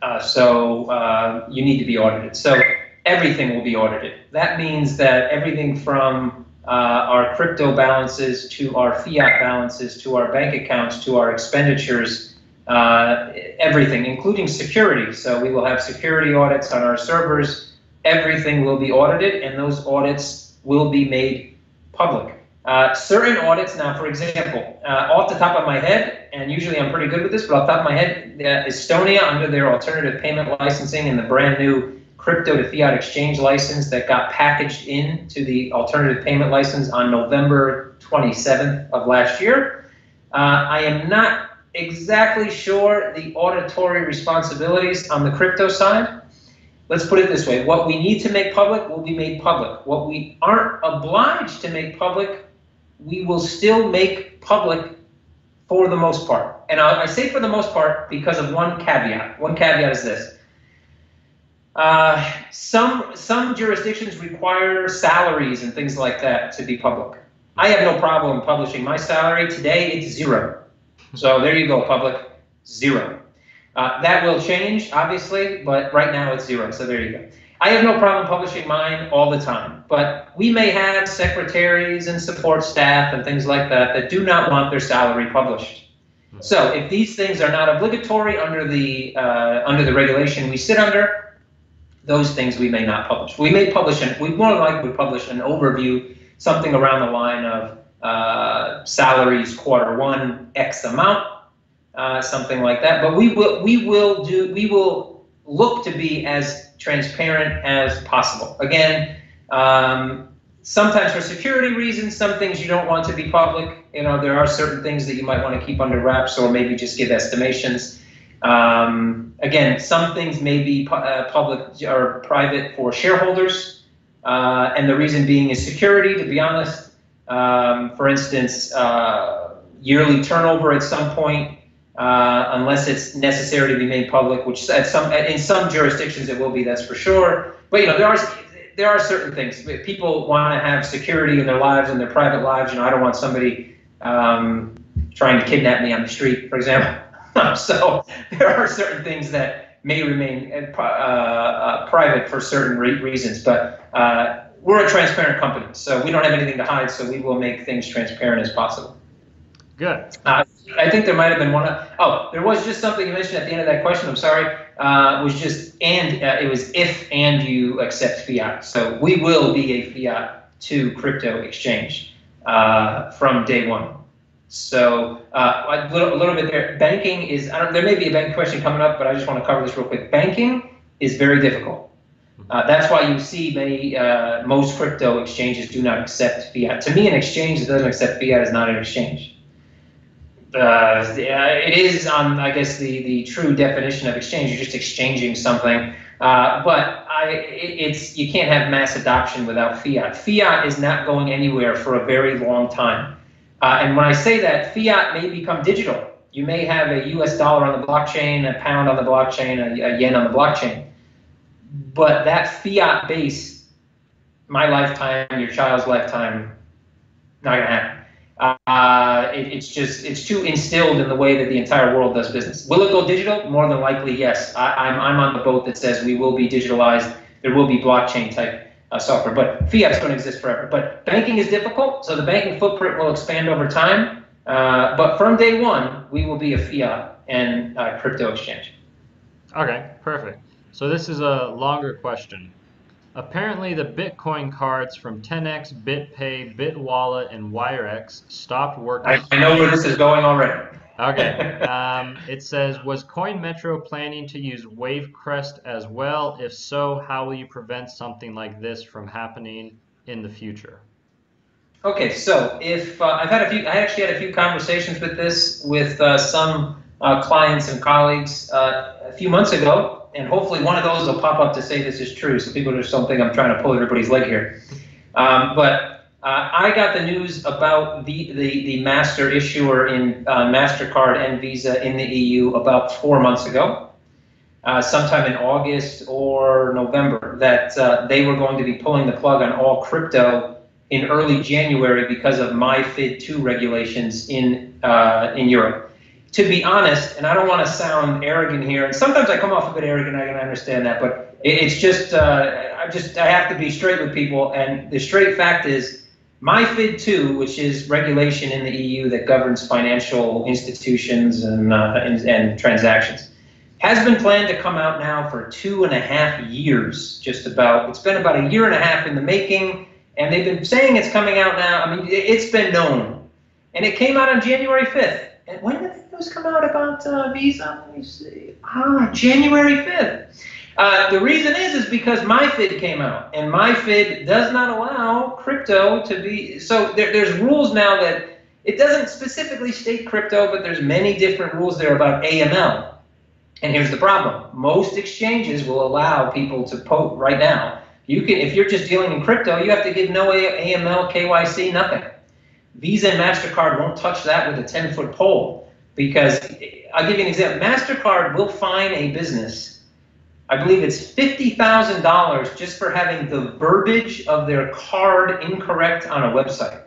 You need to be audited. So everything will be audited. That means that everything from our crypto balances to our fiat balances to our bank accounts to our expenditures, everything, including security. So we will have security audits on our servers. Everything will be audited, and those audits will be made public. Certain audits, now, for example, off the top of my head, and usually I'm pretty good with this, but off the top of my head, Estonia, under their alternative payment licensing and the brand new crypto to fiat exchange license that got packaged into the alternative payment license on November 27th of last year. I am not exactly sure the auditory responsibilities on the crypto side. Let's put it this way. What we need to make public will be made public. What we aren't obliged to make public, we will still make public for the most part. And I say for the most part because of one caveat. One caveat is this. Some jurisdictions require salaries and things like that to be public. I have no problem publishing my salary. Today, it's 0. So there you go, public, 0. That will change, obviously, but right now it's 0, so there you go. I have no problem publishing mine all the time, but we may have secretaries and support staff and things like that that do not want their salary published. So if these things are not obligatory under the regulation we sit under, those things we may not publish. We may publish, we more likely publish an overview, something around the line of salaries Q1 X amount, something like that. But we will look to be as transparent as possible. Again, sometimes for security reasons, some things you don't want to be public. You know, there are certain things that you might want to keep under wraps or maybe just give estimations. Again, some things may be public or private for shareholders, and the reason being is security, to be honest. For instance, yearly turnover at some point, unless it's necessary to be made public, which in some jurisdictions it will be, that's for sure. But you know, there are certain things. People want to have security in their lives and their private lives. You know, I don't want somebody trying to kidnap me on the street, for example. So there are certain things that may remain private for certain reasons, but we're a transparent company, so we don't have anything to hide, so we will make things transparent as possible. Good. I think there might have been one. Oh, there was just something you mentioned at the end of that question. I'm sorry. It was just it was if and you accept fiat. So we will be a fiat to crypto exchange from day one. So a little bit there. Banking is. There may be a banking question coming up, but I just want to cover this real quick. Banking is very difficult. That's why you see most crypto exchanges do not accept fiat. To me, an exchange that doesn't accept fiat is not an exchange. It is on, I guess, the true definition of exchange. You're just exchanging something, but you can't have mass adoption without fiat. Fiat is not going anywhere for a very long time. And when I say that, fiat may become digital. You may have a US dollar on the blockchain, a pound on the blockchain, a yen on the blockchain. But that fiat base, my lifetime, your child's lifetime, not going to happen. It's too instilled in the way that the entire world does business. Will it go digital? More than likely, yes. I'm on the boat that says we will be digitalized. There will be blockchain type software, but fiat's going to exist forever. But banking is difficult, so the banking footprint will expand over time. But from day one, we will be a fiat and crypto exchange. Okay, perfect. So this is a longer question. Apparently, the Bitcoin cards from 10x, BitPay, BitWallet, and WireX stopped working. I know where this is going already. Okay. It says, was CoinMetro planning to use Wavecrest as well? If so, how will you prevent something like this from happening in the future? Okay, so if I actually had a few conversations with some clients and colleagues a few months ago. And hopefully one of those will pop up to say this is true, so people just don't think I'm trying to pull everybody's leg here. But I got the news about the master issuer in MasterCard and Visa in the EU about 4 months ago, sometime in August or November, that they were going to be pulling the plug on all crypto in early January because of MiFID II regulations in Europe. To be honest, and I don't want to sound arrogant here, and sometimes I come off a bit arrogant, I can understand that, but it's just, I have to be straight with people, and the straight fact is, MiFID II, which is regulation in the EU that governs financial institutions and transactions, has been planned to come out now for 2.5 years, just about. It's been about 1.5 years in the making, and they've been saying it's coming out now. I mean, it's been known, and it came out on January 5th. And when did those come out about Visa? Let me see. January 5th. The reason is because MiFID came out, and MiFID does not allow crypto to be. So there's rules now that it doesn't specifically state crypto, but there's many different rules there about AML. And here's the problem: most exchanges will allow people to post right now. You can, if you're just dealing in crypto, you have to give no AML, KYC, nothing. Visa and MasterCard won't touch that with a 10-foot pole, because I'll give you an example. MasterCard will fine a business, I believe it's $50,000 just for having the verbiage of their card incorrect on a website.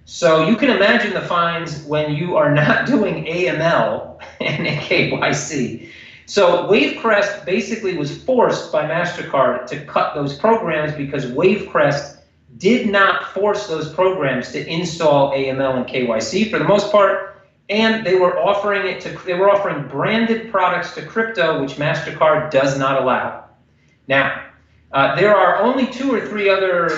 So you can imagine the fines when you are not doing AML and KYC. So Wavecrest basically was forced by MasterCard to cut those programs because Wavecrest did not force those programs to install AML and KYC for the most part, and they were offering branded products to crypto, which MasterCard does not allow. Now, there are only 2 or 3 other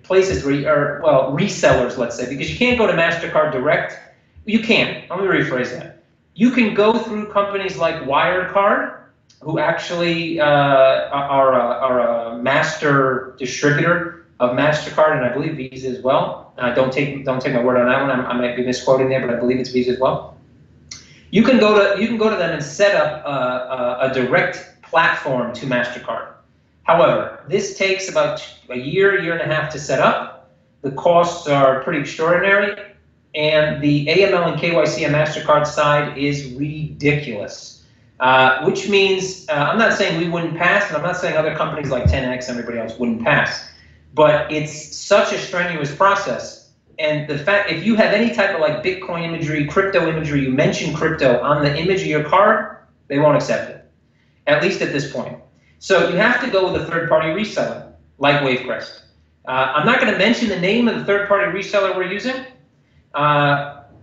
places where resellers, let's say, because you can't go to MasterCard direct. You can. Let me rephrase that. You can go through companies like Wirecard, who actually are a master distributor of MasterCard, and I believe Visa as well. Don't take my word on that one. I might be misquoting there, but I believe it's Visa as well. You can go to them and set up a direct platform to MasterCard. However, this takes about a year and a half to set up. The costs are pretty extraordinary, and the AML and KYC on MasterCard's side is ridiculous. Which means, I'm not saying we wouldn't pass, and I'm not saying other companies like 10x and everybody else wouldn't pass, but it's such a strenuous process. And the fact, if you have any type of like Bitcoin imagery, crypto imagery, you mention crypto on the image of your card, they won't accept it, at least at this point. So you have to go with a third-party reseller, like Wavecrest. I'm not going to mention the name of the third-party reseller we're using,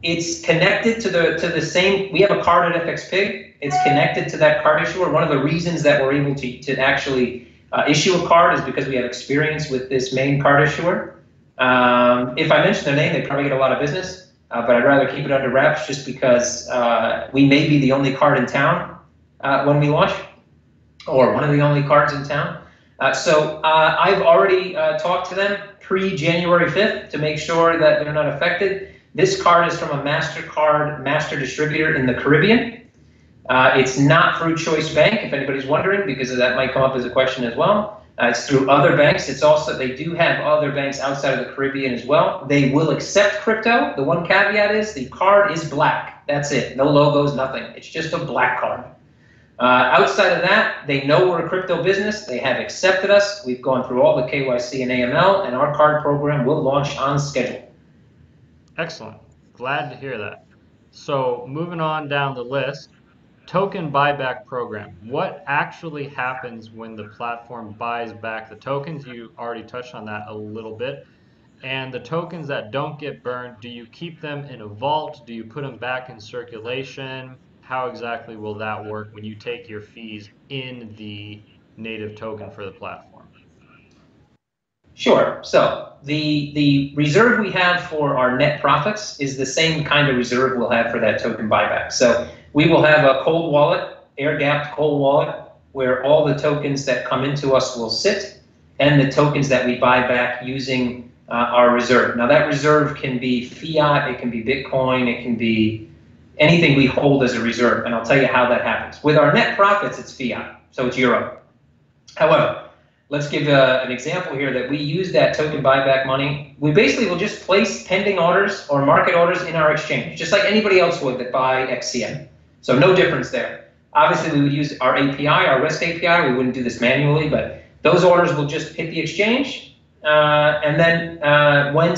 It's connected to the same. We have a card at FXPig. It's connected to that card issuer. One of the reasons that we're able to actually issue a card is because we have experience with this main card issuer. If I mention their name, they probably get a lot of business, but I'd rather keep it under wraps just because we may be the only card in town when we launch, or one of the only cards in town. So I've already talked to them pre-January 5th to make sure that they're not affected. This card is from a MasterCard master distributor in the Caribbean. It's not through Choice Bank, if anybody's wondering, because that might come up as a question as well. It's through other banks. It's also, they do have other banks outside of the Caribbean as well. They will accept crypto. The one caveat is the card is black. That's it. No logos, nothing. It's just a black card. Outside of that, they know we're a crypto business. They have accepted us. We've gone through all the KYC and AML, and our card program will launch on schedule. Excellent. Glad to hear that. So moving on down the list, token buyback program. What actually happens when the platform buys back the tokens? You already touched on that a little bit. And the tokens that don't get burned, do you keep them in a vault? Do you put them back in circulation? How exactly will that work when you take your fees in the native token for the platform? Sure. So the reserve we have for our net profits is the same kind of reserve we'll have for that token buyback. So we will have a cold wallet, air-gapped cold wallet, where all the tokens that come into us will sit, and the tokens that we buy back using our reserve. Now that reserve can be fiat, it can be Bitcoin, it can be anything we hold as a reserve, and I'll tell you how that happens. With our net profits, it's fiat, so it's euro. However, let's give an example here that we use that token buyback money. We basically will just place pending orders or market orders in our exchange, just like anybody else would that buy XCM. So no difference there. Obviously, we would use our API, our REST API. We wouldn't do this manually, but those orders will just hit the exchange. And then when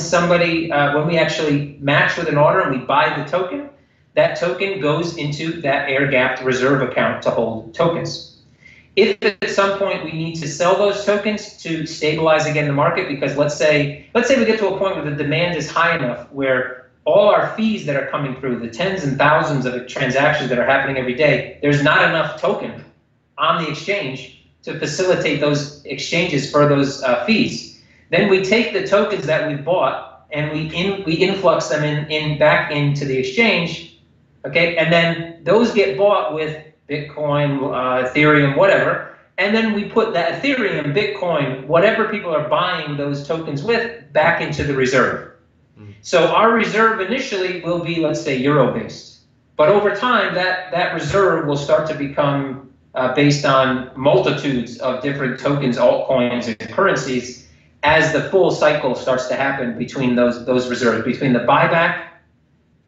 we actually match with an order and we buy the token, that token goes into that air-gapped reserve account to hold tokens. If at some point we need to sell those tokens to stabilize again the market, because let's say we get to a point where the demand is high enough where all our fees that are coming through, the tens and thousands of transactions that are happening every day, there's not enough token on the exchange to facilitate those exchanges for those fees. Then we take the tokens that we've bought and we influx them back into the exchange, okay, and then those get bought with Bitcoin, Ethereum, whatever, and then we put that Ethereum, Bitcoin, whatever people are buying those tokens with, back into the reserve. So our reserve initially will be, let's say, euro-based, but over time that reserve will start to become based on multitudes of different tokens, altcoins, and currencies as the full cycle starts to happen between those reserves, between the buyback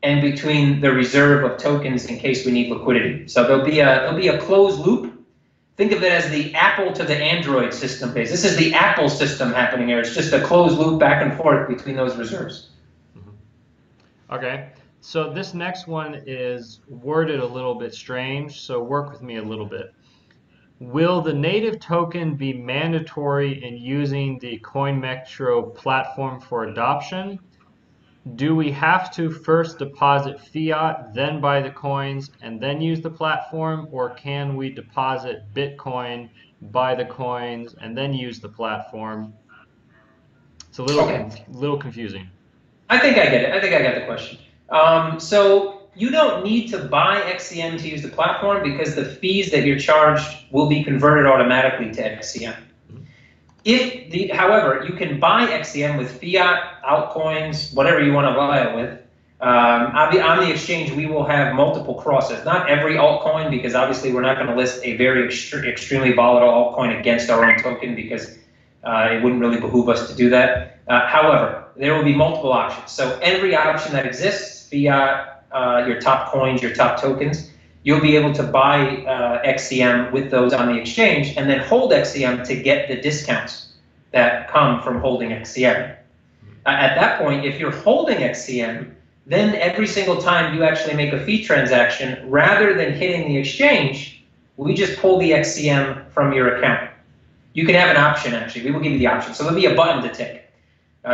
and between the reserve of tokens in case we need liquidity. So there'll be a closed loop. Think of it as the Apple to the Android system base. This is the Apple system happening here. It's just a closed loop back and forth between those reserves. Okay, so this next one is worded a little bit strange, so work with me a little bit. Will the native token be mandatory in using the CoinMetro platform for adoption? Do we have to first deposit fiat, then buy the coins, and then use the platform? Or can we deposit Bitcoin, buy the coins, and then use the platform? It's a little confusing. I think I get it. I think I got the question. So you don't need to buy XCM to use the platform because the fees that you're charged will be converted automatically to XCM. However, you can buy XCM with fiat, altcoins, whatever you want to buy it with. On the exchange, we will have multiple crosses. Not every altcoin, because obviously we're not going to list a very extremely volatile altcoin against our own token, because it wouldn't really behoove us to do that. However, there will be multiple options. So every option that exists, fiat, your top coins, your top tokens, you'll be able to buy XCM with those on the exchange and then hold XCM to get the discounts that come from holding XCM. At that point, if you're holding XCM, then every single time you actually make a fee transaction, rather than hitting the exchange, we just pull the XCM from your account. You can have an option, actually. We will give you the option. So there'll be a button to tick.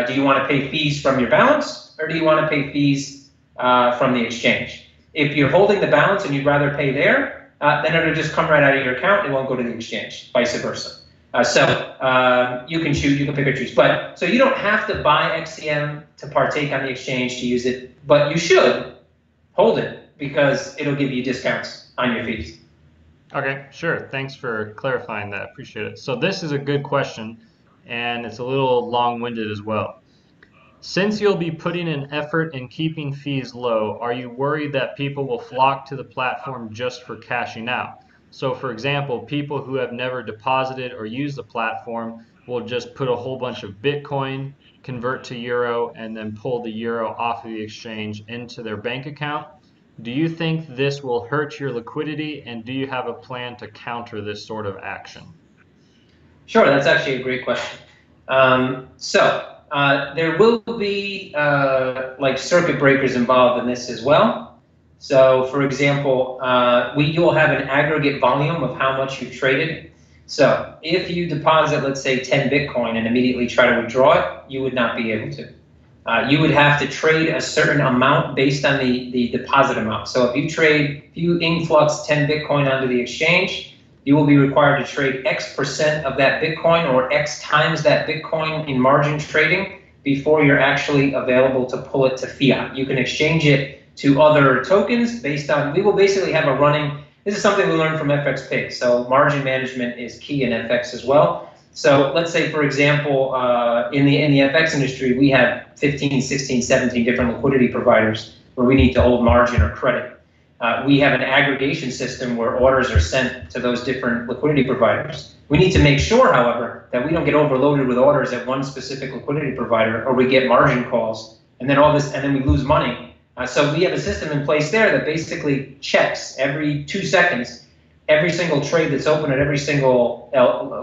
Do you want to pay fees from your balance, or do you want to pay fees from the exchange? If you're holding the balance and you'd rather pay there, then it'll just come right out of your account. It won't go to the exchange, vice versa. You can choose, you can pick or choose. But so you don't have to buy XCM to partake on the exchange to use it, but you should hold it because it'll give you discounts on your fees. Okay, sure. Thanks for clarifying that. Appreciate it. So this is a good question, and it's a little long-winded as well. Since you'll be putting an effort in keeping fees low, are you worried that people will flock to the platform just for cashing out? So for example, people who have never deposited or used the platform will just put a whole bunch of Bitcoin, convert to Euro, and then pull the Euro off of the exchange into their bank account. Do you think this will hurt your liquidity, and do you have a plan to counter this sort of action? Sure, that's actually a great question. There will be like circuit breakers involved in this as well. So for example, you'll have an aggregate volume of how much you've traded. So if you deposit, let's say 10 Bitcoin and immediately try to withdraw it, you would not be able to. You would have to trade a certain amount based on the deposit amount. So if you influx 10 Bitcoin onto the exchange, you will be required to trade X% of that Bitcoin or X times that Bitcoin in margin trading before you're actually available to pull it to fiat. You can exchange it to other tokens based on, we will basically have a running, this is something we learned from FX Pig. So margin management is key in FX as well. So let's say, for example, in the FX industry, we have 15, 16, 17 different liquidity providers where we need to hold margin or credit. We have an aggregation system where orders are sent to those different liquidity providers. We need to make sure, however, that we don't get overloaded with orders at one specific liquidity provider, or we get margin calls, and then we lose money. So we have a system in place there that basically checks every 2 seconds every single trade that's open at every single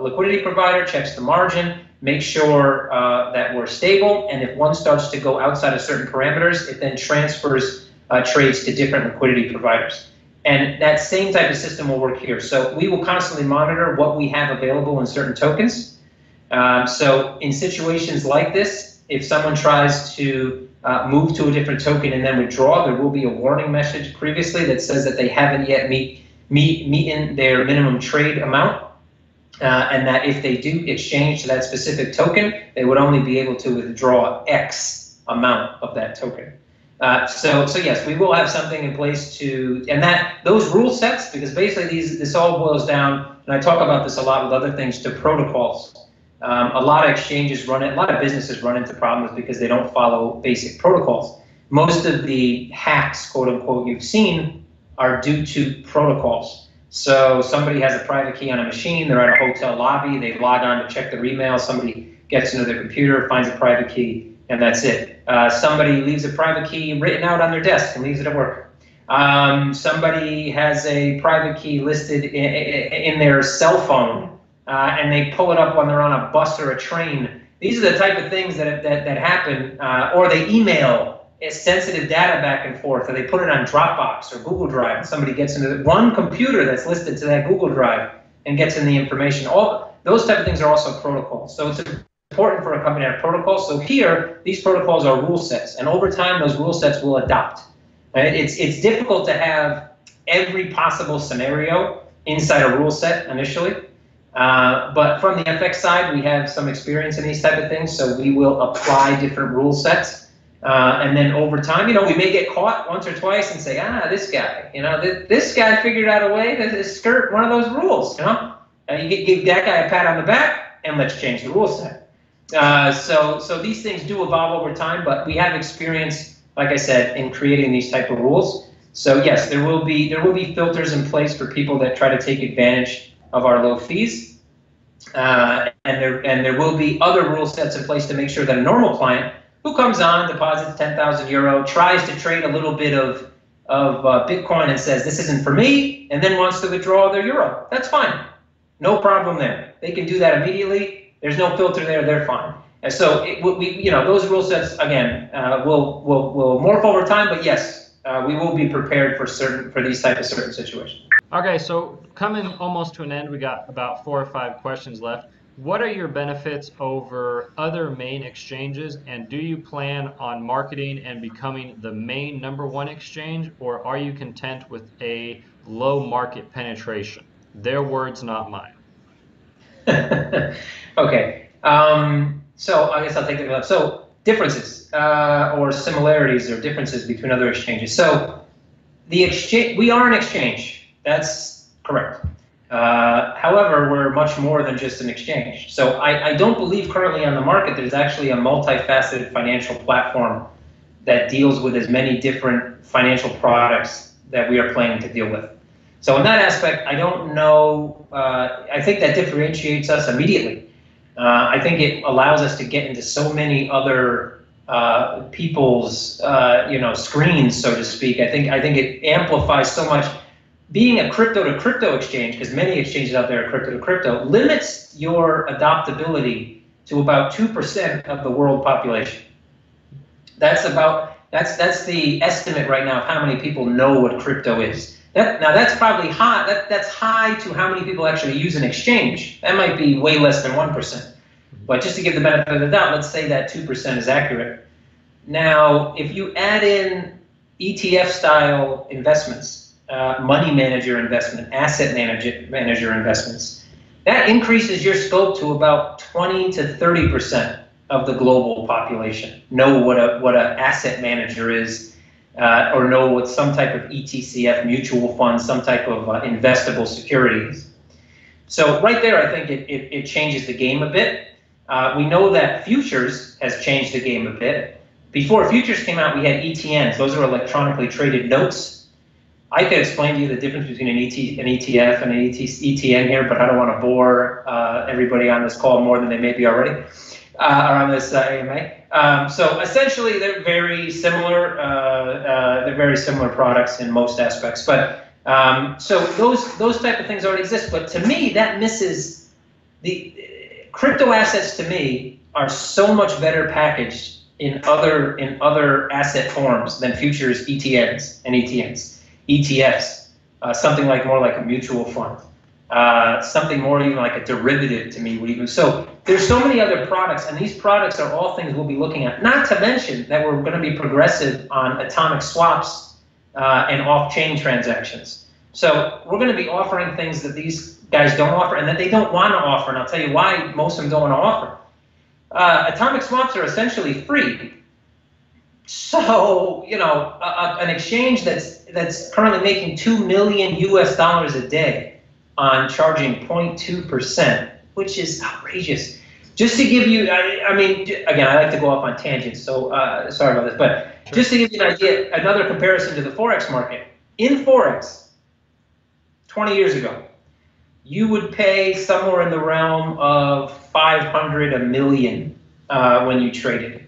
liquidity provider, checks the margin, makes sure that we're stable, and if one starts to go outside of certain parameters, it then transfers trades to different liquidity providers. And that same type of system will work here. So we will constantly monitor what we have available in certain tokens. So in situations like this, if someone tries to move to a different token and then withdraw, there will be a warning message previously that says that they haven't yet meet their minimum trade amount, and that if they do exchange to that specific token, they would only be able to withdraw X amount of that token. So yes, we will have something in place and those rule sets, because basically this all boils down, and I talk about this a lot with other things, to protocols. A lot of exchanges a lot of businesses run into problems because they don't follow basic protocols. Most of the hacks, quote unquote, you've seen are due to protocols. So somebody has a private key on a machine, they're at a hotel lobby, they log on to check their email, somebody gets into their computer, finds a private key, and that's it. Somebody leaves a private key written out on their desk and leaves it at work. Somebody has a private key listed in their cell phone, and they pull it up when they're on a bus or a train. These are the type of things that happen, or they email sensitive data back and forth, or they put it on Dropbox or Google Drive, and somebody gets into one computer that's listed to that Google Drive and gets in the information. All those type of things are also protocols. So it's important for a company to have protocols. So here, these protocols are rule sets, and over time, those rule sets will adapt. Right? It's difficult to have every possible scenario inside a rule set initially, but from the FX side, we have some experience in these type of things, so we will apply different rule sets. And then over time, we may get caught once or twice and say, this guy, this guy figured out a way to skirt one of those rules, You give that guy a pat on the back, and let's change the rule set. So these things do evolve over time, but we have experience, like I said, in creating these type of rules. So yes, there will be filters in place for people that try to take advantage of our low fees, and there will be other rule sets in place to make sure that a normal client who comes on, deposits 10,000 euro, tries to trade a little bit of Bitcoin and says, this isn't for me, and then wants to withdraw their euro. That's fine. No problem there. They can do that immediately. There's no filter there. They're fine. And so those rule sets, again, will morph over time, but yes, we will be prepared for these type of certain situations. Okay, so coming almost to an end, we got about 4 or 5 questions left. What are your benefits over other main exchanges, and do you plan on marketing and becoming the main #1 exchange, or are you content with a low market penetration? Their words, not mine. Okay. So I guess I'll take it up. So differences or similarities or differences between other exchanges. So the exchange, we are an exchange. That's correct. However, we're much more than just an exchange. So I don't believe currently on the market there's actually a multifaceted financial platform that deals with as many different financial products that we are planning to deal with. So in that aspect, I don't know. I think that differentiates us immediately. I think it allows us to get into so many other people's screens, so to speak. I think it amplifies so much. Being a crypto to crypto exchange, because many exchanges out there are crypto to crypto, limits your adoptability to about 2% of the world population. That's the estimate right now of how many people know what crypto is. Now that's probably high. That's high to how many people actually use an exchange. That might be way less than 1%. But just to give the benefit of the doubt, let's say that 2% is accurate. Now, if you add in ETF style investments, money manager investment, asset manager investments, that increases your scope to about 20 to 30% of the global population know what a asset manager is, or know what some type of ETCF, mutual fund, some type of investable securities. So right there, I think it changes the game a bit. We know that futures has changed the game a bit. Before futures came out, we had ETNs. Those are electronically traded notes. I could explain to you the difference between an ETF and an ETN here, but I don't want to bore everybody on this call more than they may be already, or on this AMA. So essentially, they're very similar. They're very similar products in most aspects. But so those type of things already exist. But to me, that misses the crypto assets. To me, are so much better packaged in other asset forms than futures, ETNs and ETFs, something more like a mutual fund, something more even like a derivative to me would even. So there's so many other products, and these products are all things we'll be looking at. Not to mention that we're going to be progressive on atomic swaps and off-chain transactions. So we're going to be offering things that these guys don't offer and that they don't want to offer, and I'll tell you why most of them don't want to offer. Atomic swaps are essentially free. So, an exchange that's currently making $2 million a day on charging 0.2%, which is outrageous. Just to give you, I mean, again, I like to go off on tangents, so sorry about this, but sure. Just to give you an idea, another comparison to the Forex market. In Forex, 20 years ago, you would pay somewhere in the realm of 500, a million when you traded.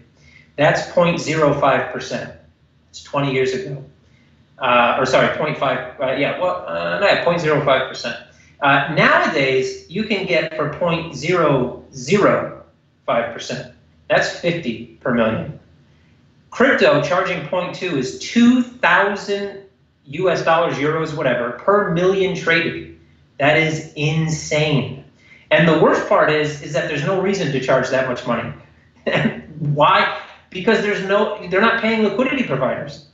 That's 0.05%. It's 20 years ago. Or sorry, 0.5, 0.05%. Nowadays, you can get for 0.005%. That's 50 per million. Crypto charging 0.2 is 2,000 US dollars, euros, whatever, per million traded. That is insane. And the worst part is that there's no reason to charge that much money. Why? Because they're not paying liquidity providers.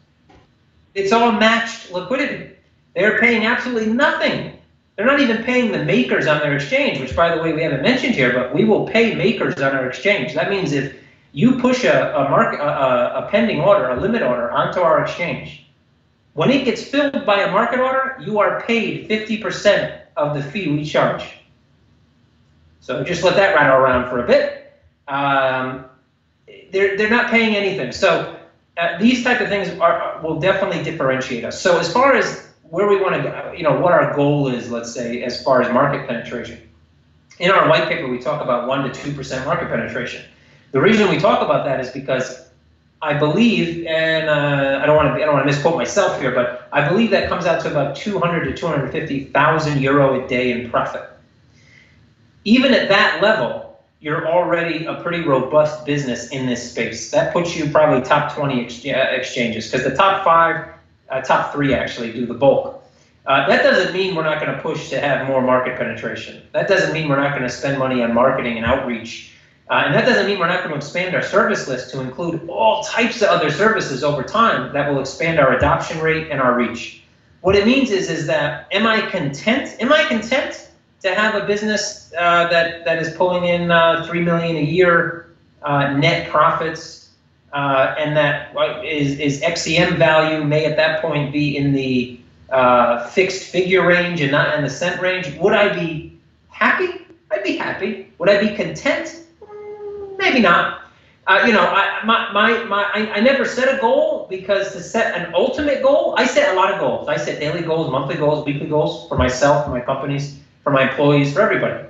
It's all matched liquidity. They're paying absolutely nothing. They're not even paying the makers on their exchange, which, by the way, we haven't mentioned here, but we will pay makers on our exchange. That means if you push a pending order, a limit order, onto our exchange, when it gets filled by a market order, you are paid 50% of the fee we charge. So just let that rattle around for a bit. They're not paying anything. So these type of things will definitely differentiate us. So as far as where we want to go, what our goal is, let's say, as far as market penetration. In our white paper, we talk about 1 to 2% market penetration. The reason we talk about that is because I believe, and I don't want to misquote myself here, but I believe that comes out to about 200 to 250,000 euro a day in profit. Even at that level, you're already a pretty robust business in this space. That puts you probably top 20 exchanges, because the top 3 actually do the bulk. That doesn't mean we're not going to push to have more market penetration. That doesn't mean we're not going to spend money on marketing and outreach. And that doesn't mean we're not going to expand our service list to include all types of other services over time that will expand our adoption rate and our reach. What it means is that, am I content? Am I content to have a business that is pulling in $3 million a year net profits, and that is XCM value may at that point be in the fixed figure range and not in the cent range? Would I be happy? I'd be happy. Would I be content? Maybe not. I never set a goal, because to set an ultimate goal, I set a lot of goals. I set daily goals, monthly goals, weekly goals for myself, for my companies, for my employees, for everybody.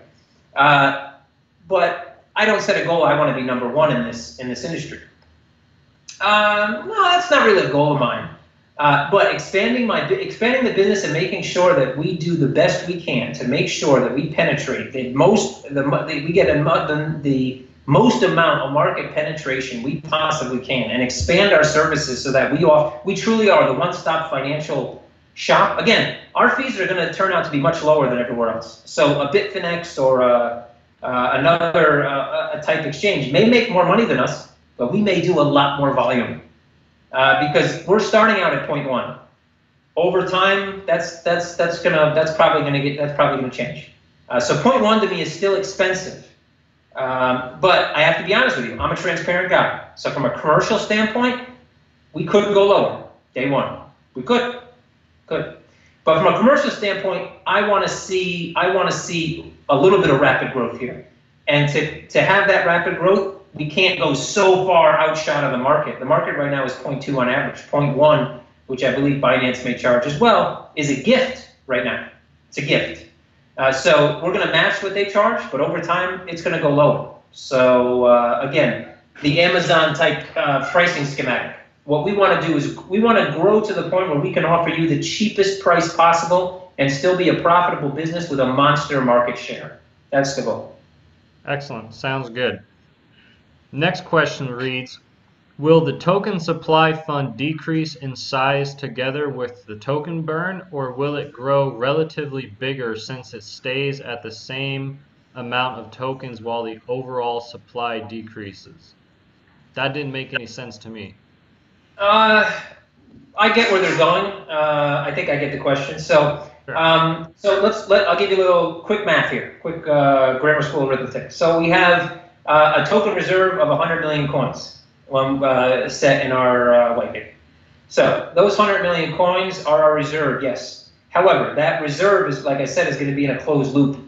But I don't set a goal. I want to be number one in this industry. No, that's not really a goal of mine. But expanding the business and making sure that we do the best we can to make sure that we penetrate we get the most amount of market penetration we possibly can, and expand our services so that we truly are the one-stop financial shop. Again, our fees are going to turn out to be much lower than everywhere else. So a Bitfinex or another type exchange may make more money than us, but we may do a lot more volume because we're starting out at 0.1. Over time, that's probably going to change. So 0.1 to me is still expensive. But I have to be honest with you, I'm a transparent guy. So from a commercial standpoint, we could go lower day one. We could. But from a commercial standpoint, I want to see a little bit of rapid growth here. And to have that rapid growth, we can't go so far outshot of the market. The market right now is 0.2 on average. 0.1, which I believe Binance may charge as well, is a gift right now. It's a gift. So we're going to match what they charge, but over time, it's going to go lower. So again, the Amazon type pricing schematic. What we want to do is we want to grow to the point where we can offer you the cheapest price possible and still be a profitable business with a monster market share. That's the goal. Excellent. Sounds good. Next question reads, will the token supply fund decrease in size together with the token burn, or will it grow relatively bigger since it stays at the same amount of tokens while the overall supply decreases? That didn't make any sense to me. I get where they're going. I think I get the question. So, sure. I'll give you a little quick math here, quick grammar school arithmetic. So we have a token reserve of 100 million coins. Set in our white paper. So those 100 million coins are our reserve, yes. However, that reserve is, like I said, is going to be in a closed loop.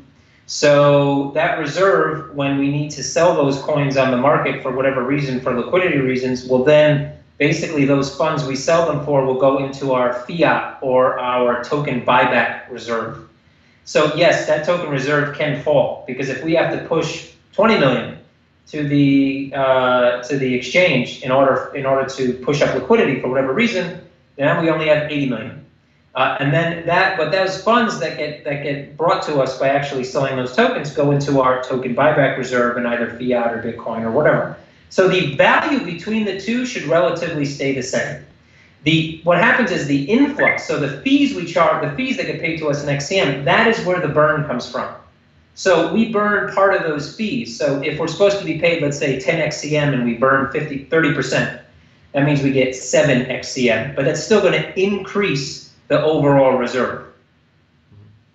So that reserve, when we need to sell those coins on the market for whatever reason, for liquidity reasons, will then basically those funds we sell them for will go into our fiat or our token buyback reserve. So yes, that token reserve can fall, because if we have to push 20 million to the exchange in order to push up liquidity for whatever reason, then we only have 80 million. But those funds that get brought to us by actually selling those tokens go into our token buyback reserve in either fiat or Bitcoin or whatever. So the value between the two should relatively stay the same. What happens is the influx, so the fees we charge, the fees that get paid to us in XCM, that is where the burn comes from. So we burn part of those fees. So if we're supposed to be paid, let's say 10 XCM and we burn 30%, that means we get 7 XCM, but that's still going to increase the overall reserve.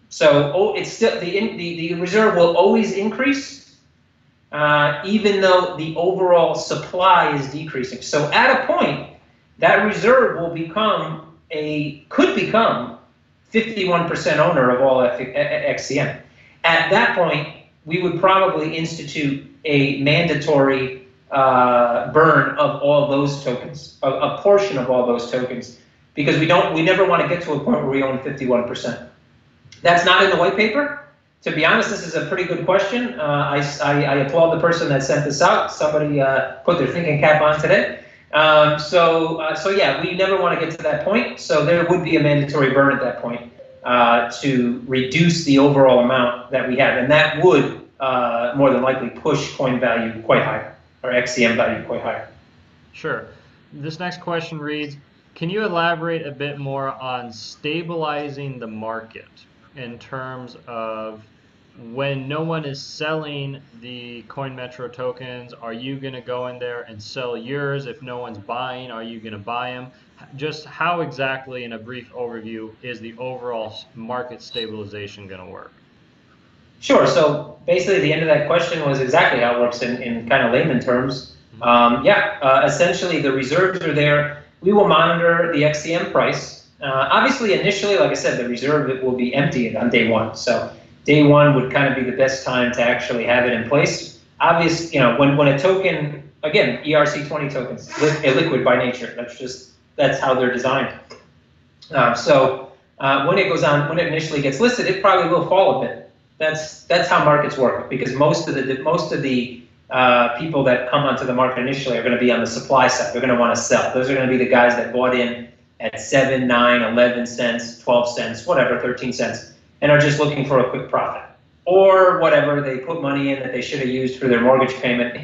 So it's still the reserve will always increase, even though the overall supply is decreasing. So at a point, that reserve will could become 51% owner of all XCM. At that point, we would probably institute a mandatory burn of all those tokens, a portion of all those tokens, because we never want to get to a point where we own 51%. That's not in the white paper. To be honest, this is a pretty good question. I applaud the person that sent this out. Somebody put their thinking cap on today. So yeah, we never want to get to that point. So there would be a mandatory burn at that point to reduce the overall amount that we have, and that would more than likely push coin value quite high, or XCM value quite high. Sure. This next question reads, Can you elaborate a bit more on stabilizing the market in terms of when no one is selling the CoinMetro tokens? Are you going to go in there and sell yours? If no one's buying, are you going to buy them? Just how exactly, in a brief overview, is the overall market stabilization going to work? Sure. So basically, the end of that question was exactly how it works in kind of layman terms. Essentially, the reserves are there. We will monitor the XCM price. Obviously, initially, like I said, the reserve will be empty on day one. So day one would kind of be the best time to actually have it in place. Obviously, when a token, again, ERC20 tokens, illiquid by nature. That's how they're designed. When it initially gets listed, it probably will fall a bit. That's how markets work, because most of the people that come onto the market initially are going to be on the supply side. They're going to want to sell. Those are going to be the guys that bought in at 7, 9, 11 cents, 12 cents, whatever, 13 cents, and are just looking for a quick profit. Or whatever, they put money in that they should have used for their mortgage payment.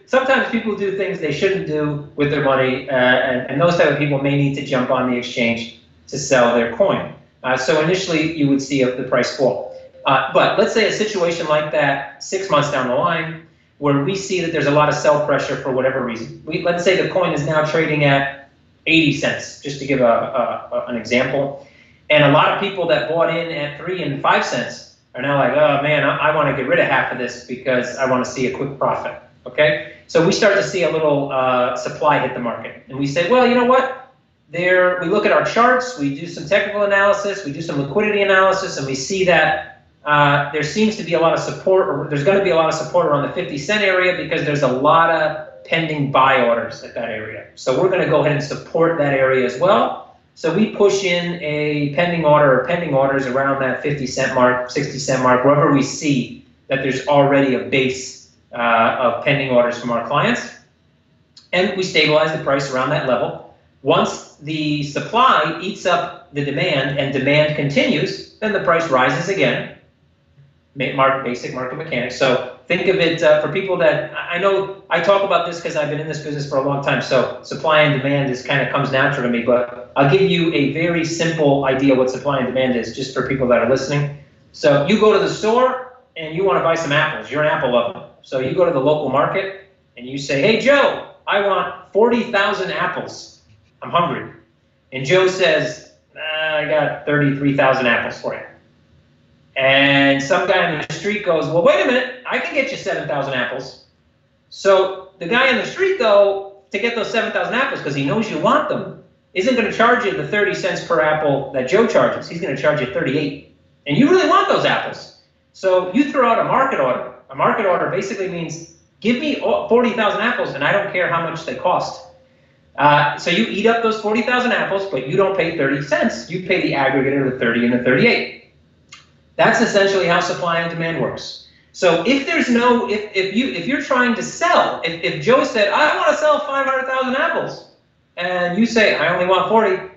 Sometimes people do things they shouldn't do with their money, and those type of people may need to jump on the exchange to sell their coin. So initially, you would see the price fall. But let's say a situation like that 6 months down the line, where we see that there's a lot of sell pressure for whatever reason. Let's say the coin is now trading at 80 cents, just to give an example. And a lot of people that bought in at 3 and 5 cents are now like, oh man, I want to get rid of half of this because I want to see a quick profit. Okay? So we start to see a little supply hit the market. And we say, well, you know what? We look at our charts, we do some technical analysis, we do some liquidity analysis, and we see that there seems to be a lot of support, or there's going to be a lot of support around the 50-cent area because there's a lot of pending buy orders at that area. So we're going to go ahead and support that area as well. So we push in a pending order or pending orders around that 50-cent mark, 60-cent mark, wherever we see that there's already a base of pending orders from our clients. And we stabilize the price around that level. Once the supply eats up the demand and demand continues, then the price rises again. Basic market mechanics. So think of it for people that, I know I talk about this because I've been in this business for a long time, so supply and demand kind of comes natural to me, but I'll give you a very simple idea what supply and demand is, just for people that are listening. So you go to the store and you want to buy some apples. You're an apple lover. So you go to the local market and you say, hey Joe, I want 40,000 apples. I'm hungry. And Joe says, I got 33,000 apples for you. And some guy in the street goes, well, wait a minute, I can get you 7,000 apples. So the guy in the street, though, to get those 7,000 apples, because he knows you want them, isn't going to charge you the 30 cents per apple that Joe charges. He's going to charge you 38. And you really want those apples. So you throw out a market order. A market order basically means, give me 40,000 apples, and I don't care how much they cost. So you eat up those 40,000 apples, but you don't pay 30 cents. You pay the aggregate of the 30 and the 38. That's essentially how supply and demand works. So if there's no, if you're trying to sell, if Joe said, I want to sell 500,000 apples, and you say, I only want 40,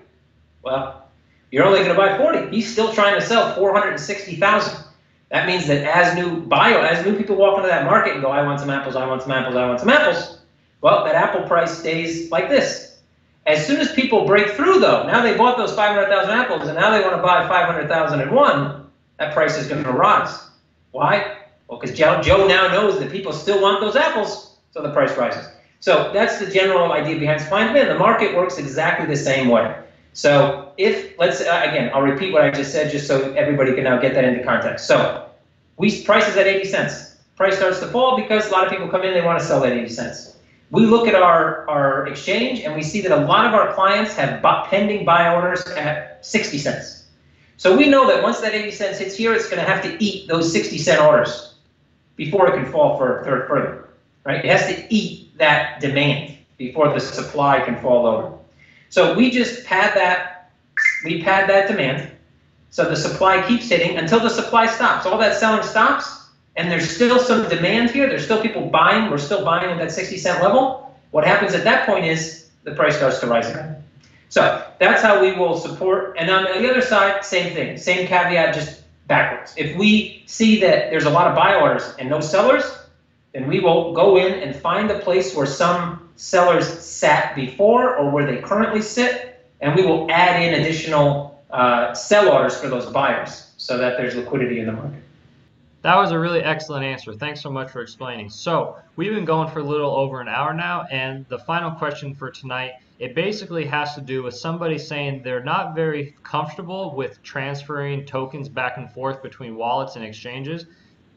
well, you're only going to buy 40. He's still trying to sell 460,000. That means that as new people walk into that market and go, I want some apples, I want some apples, I want some apples, well, that apple price stays like this. As soon as people break through, though, now they bought those 500,000 apples, and now they want to buy 500,001, that price is going to rise. Why? Well, because Joe now knows that people still want those apples, so the price rises. So that's the general idea behind supply and demand. The market works exactly the same way. So again, I'll repeat what I just said, just so everybody can now get that into context. So price is at 80 cents. Price starts to fall because a lot of people come in, they want to sell at 80 cents. We look at our exchange and we see that a lot of our clients have pending buy orders at 60 cents. So we know that once that 80 cents hits here, it's going to have to eat those 60-cent orders before it can fall further, right? It has to eat that demand before the supply can fall over. So we just pad that demand. So the supply keeps hitting until the supply stops. All that selling stops. And there's still some demand here, there's still people buying, we're still buying at that 60-cent level. What happens at that point is the price starts to rise again. So that's how we will support. And on the other side, same thing, same caveat, just backwards. If we see that there's a lot of buy orders and no sellers, then we will go in and find a place where some sellers sat before or where they currently sit, and we will add in additional sell orders for those buyers so that there's liquidity in the market. That was a really excellent answer. Thanks so much for explaining. So we've been going for a little over an hour now, and the final question for tonight, it basically has to do with somebody saying they're not very comfortable with transferring tokens back and forth between wallets and exchanges.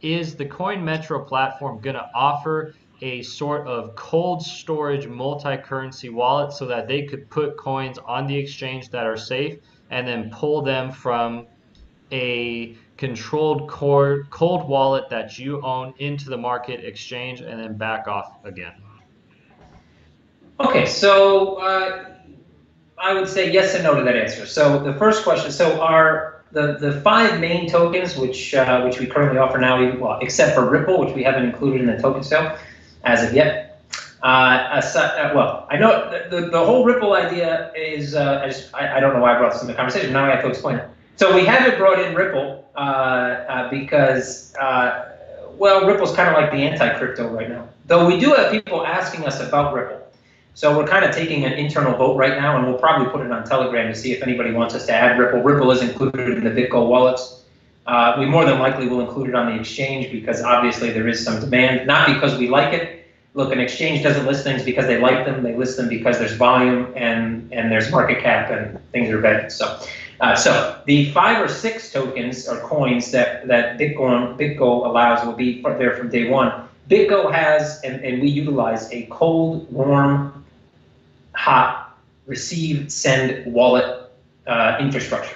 Is the CoinMetro platform going to offer a sort of cold storage multi-currency wallet so that they could put coins on the exchange that are safe and then pull them from a controlled cold wallet that you own into the market exchange and then back off again? Okay, so I would say yes and no to that answer. So the first question, so the 5 main tokens which we currently offer now, well, except for Ripple, which we haven't included in the token sale as of yet. Well, I know the whole Ripple idea is, I don't know why I brought this in the conversation. Now I have to explain it. So we haven't brought in Ripple because, well, Ripple's kind of like the anti-crypto right now. Though we do have people asking us about Ripple. So we're kind of taking an internal vote right now, and we'll probably put it on Telegram to see if anybody wants us to add Ripple. Ripple is included in the BitGo wallets. We more than likely will include it on the exchange because obviously there is some demand, not because we like it. Look, an exchange doesn't list things because they like them. They list them because there's volume and there's market cap and things are vetted. So the 5 or 6 tokens or coins that BitGo allows will be there from day one. BitGo has, and we utilize, a cold, warm, hot, receive, send wallet infrastructure.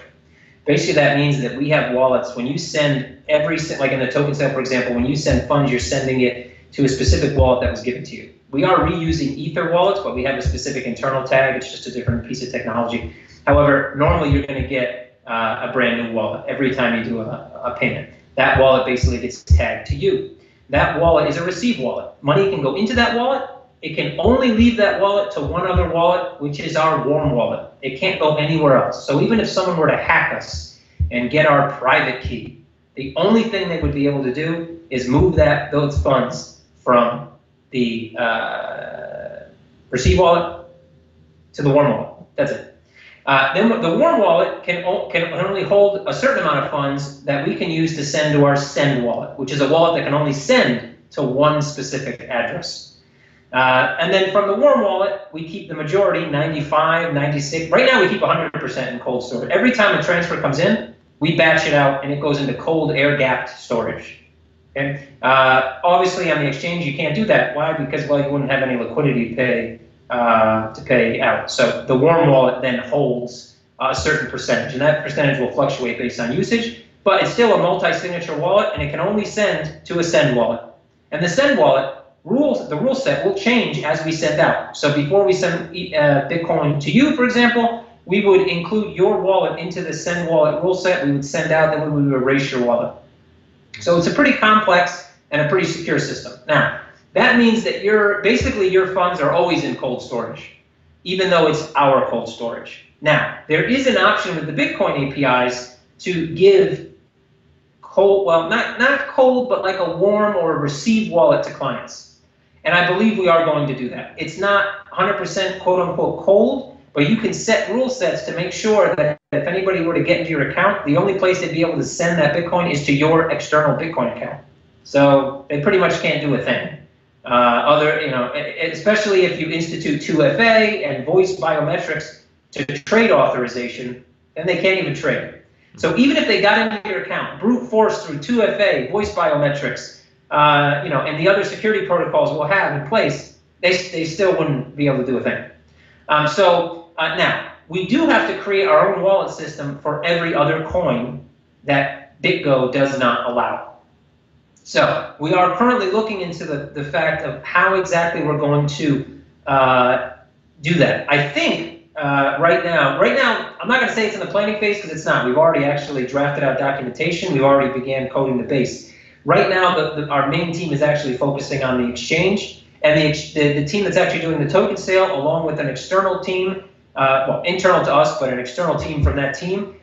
Basically, that means that we have wallets. When you send like in the token sale, for example, when you send funds, you're sending it to a specific wallet that was given to you. We are reusing Ether wallets, but we have a specific internal tag. It's just a different piece of technology. However, normally you're going to get a brand new wallet every time you do a payment. That wallet basically gets tagged to you. That wallet is a receive wallet. Money can go into that wallet. It can only leave that wallet to one other wallet, which is our warm wallet. It can't go anywhere else. So even if someone were to hack us and get our private key, the only thing they would be able to do is move those funds from the receive wallet to the warm wallet. That's it. Then the warm wallet can only hold a certain amount of funds that we can use to send to our send wallet, which is a wallet that can only send to one specific address. And then from the warm wallet, we keep the majority, 95, 96. Right now we keep 100% in cold storage. Every time a transfer comes in, we batch it out and it goes into cold air-gapped storage. Okay? Obviously on the exchange you can't do that. Why? Because, well, you wouldn't have any liquidity to pay out. So the warm wallet then holds a certain percentage, and that percentage will fluctuate based on usage, but it's still a multi-signature wallet, and it can only send to a send wallet. And the send wallet the rule set will change as we send out. So before we send Bitcoin to you, for example, we would include your wallet into the send wallet rule set. We would send out, then we would erase your wallet. So it's a pretty complex and a pretty secure system. Now, that means that basically your funds are always in cold storage, even though it's our cold storage. Now, there is an option with the Bitcoin APIs to give cold, well, not cold, but like a warm or a receive wallet to clients. And I believe we are going to do that. It's not 100% quote unquote cold, but you can set rule sets to make sure that if anybody were to get into your account, the only place they'd be able to send that Bitcoin is to your external Bitcoin account. So they pretty much can't do a thing. Especially if you institute 2FA and voice biometrics to trade authorization, then they can't even trade. So even if they got into your account, brute force through 2FA, voice biometrics, and the other security protocols we'll have in place, they still wouldn't be able to do a thing. Now, we do have to create our own wallet system for every other coin that BitGo does not allow. So we are currently looking into the fact of how exactly we're going to do that. I think right now, I'm not going to say it's in the planning phase because it's not. We've already actually drafted out documentation. We've already began coding the base. Right now, our main team is actually focusing on the exchange, and the team that's actually doing the token sale, along with an external team, well, internal to us, but an external team from that team,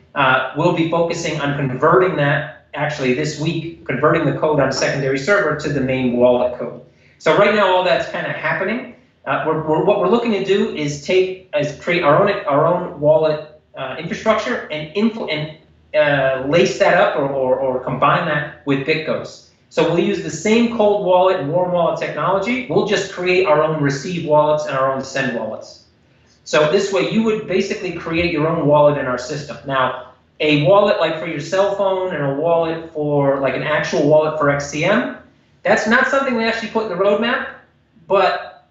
will be focusing on converting that, actually this week, converting the code on a secondary server to the main wallet code. So right now, all that's kind of happening. What we're looking to do is create our own wallet infrastructure and lace that up or combine that with BitGo's. So we'll use the same cold wallet and warm wallet technology. We'll just create our own receive wallets and our own send wallets. So this way you would basically create your own wallet in our system. Now, a wallet like for your cell phone and a wallet for like an actual wallet for XCM, that's not something we actually put in the roadmap, but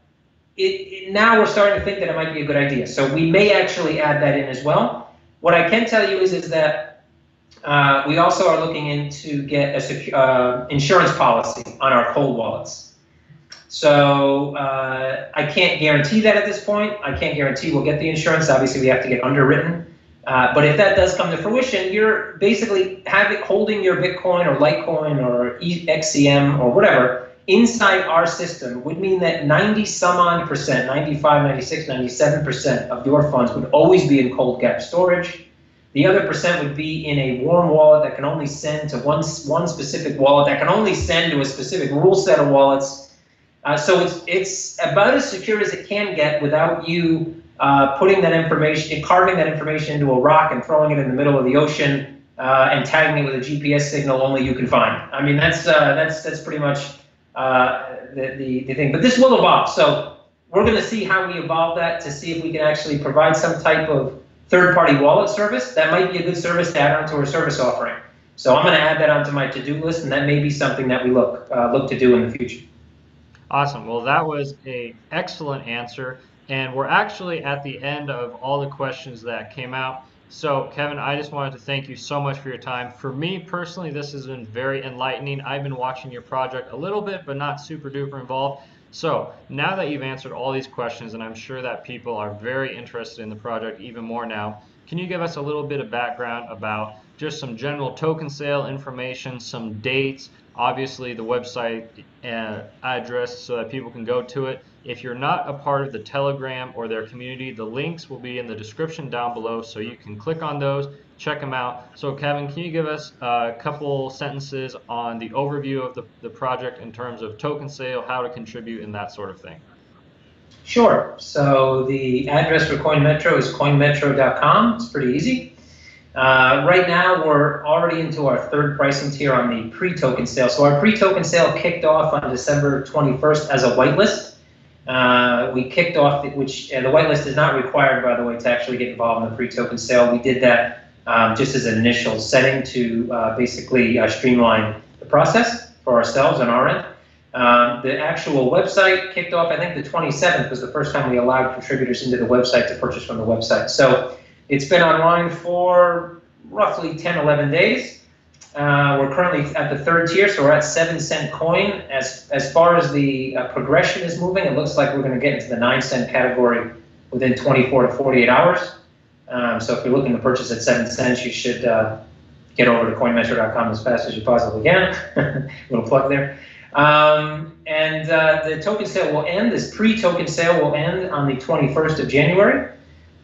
now we're starting to think that it might be a good idea. So we may actually add that in as well. What I can tell you is that we also are looking into get a insurance policy on our cold wallets. So I can't guarantee that at this point. I can't guarantee we'll get the insurance. Obviously, we have to get underwritten. But if that does come to fruition, you're basically holding your Bitcoin or Litecoin or XCM or whatever inside our system would mean that 90 some odd percent, 95, 96, 97% of your funds would always be in cold gap storage. The other percent would be in a warm wallet that can only send to one specific wallet that can only send to a specific rule set of wallets. So it's about as secure as it can get without you putting that information, carving that information into a rock and throwing it in the middle of the ocean and tagging it with a GPS signal only you can find. I mean, that's pretty much the thing. But this will evolve. So we're going to see how we evolve that to see if we can actually provide some type of third-party wallet service. That might be a good service to add onto our service offering. So I'm going to add that onto my to-do list, and that may be something that we look to do in the future. Awesome. Well, that was an excellent answer. And we're actually at the end of all the questions that came out. So, Kevin, I just wanted to thank you so much for your time. For me personally, this has been very enlightening. I've been watching your project a little bit, but not super duper involved. So now that you've answered all these questions, and I'm sure that people are very interested in the project even more now, can you give us a little bit of background about just some general token sale information, some dates, obviously the website address so that people can go to it. If you're not a part of the Telegram or their community, the links will be in the description down below, so you can click on those, check them out. So Kevin, can you give us a couple sentences on the overview of the project in terms of token sale, how to contribute, and that sort of thing? Sure. So the address for CoinMetro is coinmetro.com. It's pretty easy. Right now, we're already into our third pricing tier on the pre-token sale. So our pre-token sale kicked off on December 21st as a whitelist. We kicked off, the whitelist is not required, by the way, to actually get involved in the pre-token sale. We did that just as an initial setting to basically streamline the process for ourselves on our end. The actual website kicked off, I think the 27th was the first time we allowed contributors into the website to purchase from the website. So it's been online for roughly 10, 11 days. We're currently at the third tier, so we're at 7-cent coin. As far as the progression is moving, it looks like we're going to get into the 9-cent category within 24 to 48 hours. So if you're looking to purchase at 7 cents, you should get over to coinmetro.com as fast as you possibly can. Little plug there. The token sale will end, this pre-token sale will end on the 21st of January.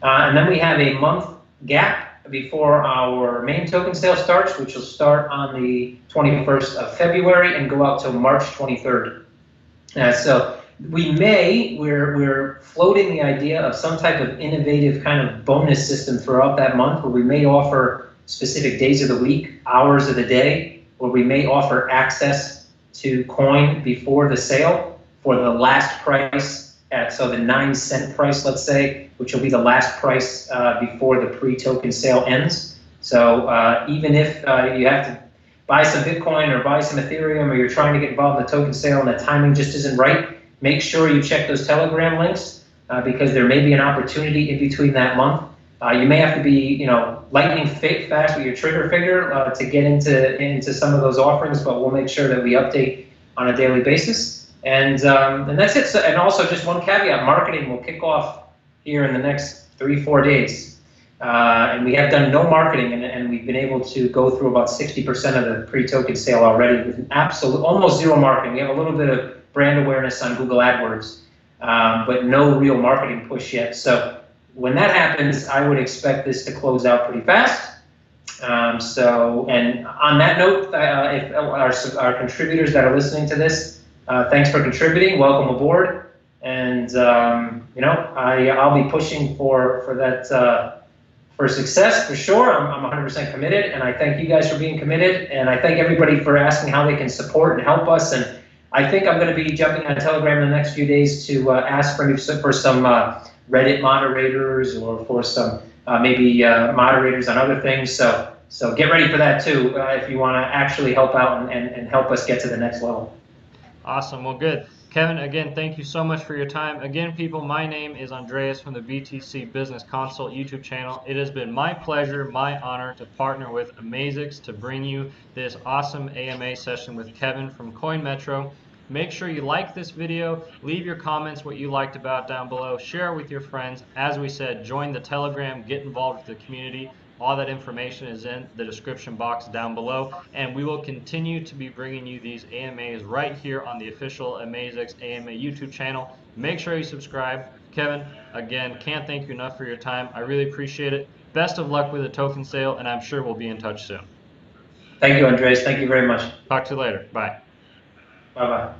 And then we have a month gap before our main token sale starts, which will start on the 21st of February and go out till March 23rd. So we're floating the idea of some type of innovative kind of bonus system throughout that month where we may offer specific days of the week, hours of the day, where we may offer access to coin before the sale for the last price. So the 9-cent price, let's say, which will be the last price before the pre-token sale ends. So even if you have to buy some Bitcoin or buy some Ethereum, or you're trying to get involved in the token sale and the timing just isn't right, make sure you check those Telegram links because there may be an opportunity in between that month. You may have to be, lightning fast with your trigger finger to get into some of those offerings, but we'll make sure that we update on a daily basis. And that's it. So, and also, just one caveat: marketing will kick off here in the next 3-4 days. And we have done no marketing, and we've been able to go through about 60% of the pre-token sale already with almost zero marketing. We have a little bit of brand awareness on Google AdWords, but no real marketing push yet. So when that happens, I would expect this to close out pretty fast. And on that note, if our contributors that are listening to this, thanks for contributing. Welcome aboard. And I'll be pushing for that. For success, for sure. I'm 100% committed, and I thank you guys for being committed, and I thank everybody for asking how they can support and help us. And I think I'm going to be jumping on Telegram in the next few days to ask for some Reddit moderators, or for some maybe moderators on other things. So get ready for that too, if you want to actually help out and help us get to the next level. Awesome. Well, good. Kevin, again, thank you so much for your time. Again, people, my name is Andreas from the BTC Business Consult YouTube channel. It has been my pleasure, my honor to partner with AmaZix to bring you this awesome AMA session with Kevin from CoinMetro. Make sure you like this video, leave your comments what you liked about down below, share it with your friends. As we said, join the Telegram, get involved with the community. All that information is in the description box down below, and we will continue to be bringing you these AMAs right here on the official AmaZix AMA YouTube channel. Make sure you subscribe. Kevin, again, can't thank you enough for your time. I really appreciate it. Best of luck with the token sale, and I'm sure we'll be in touch soon. Thank you, Andreas. Thank you very much. Talk to you later. Bye. Bye-bye.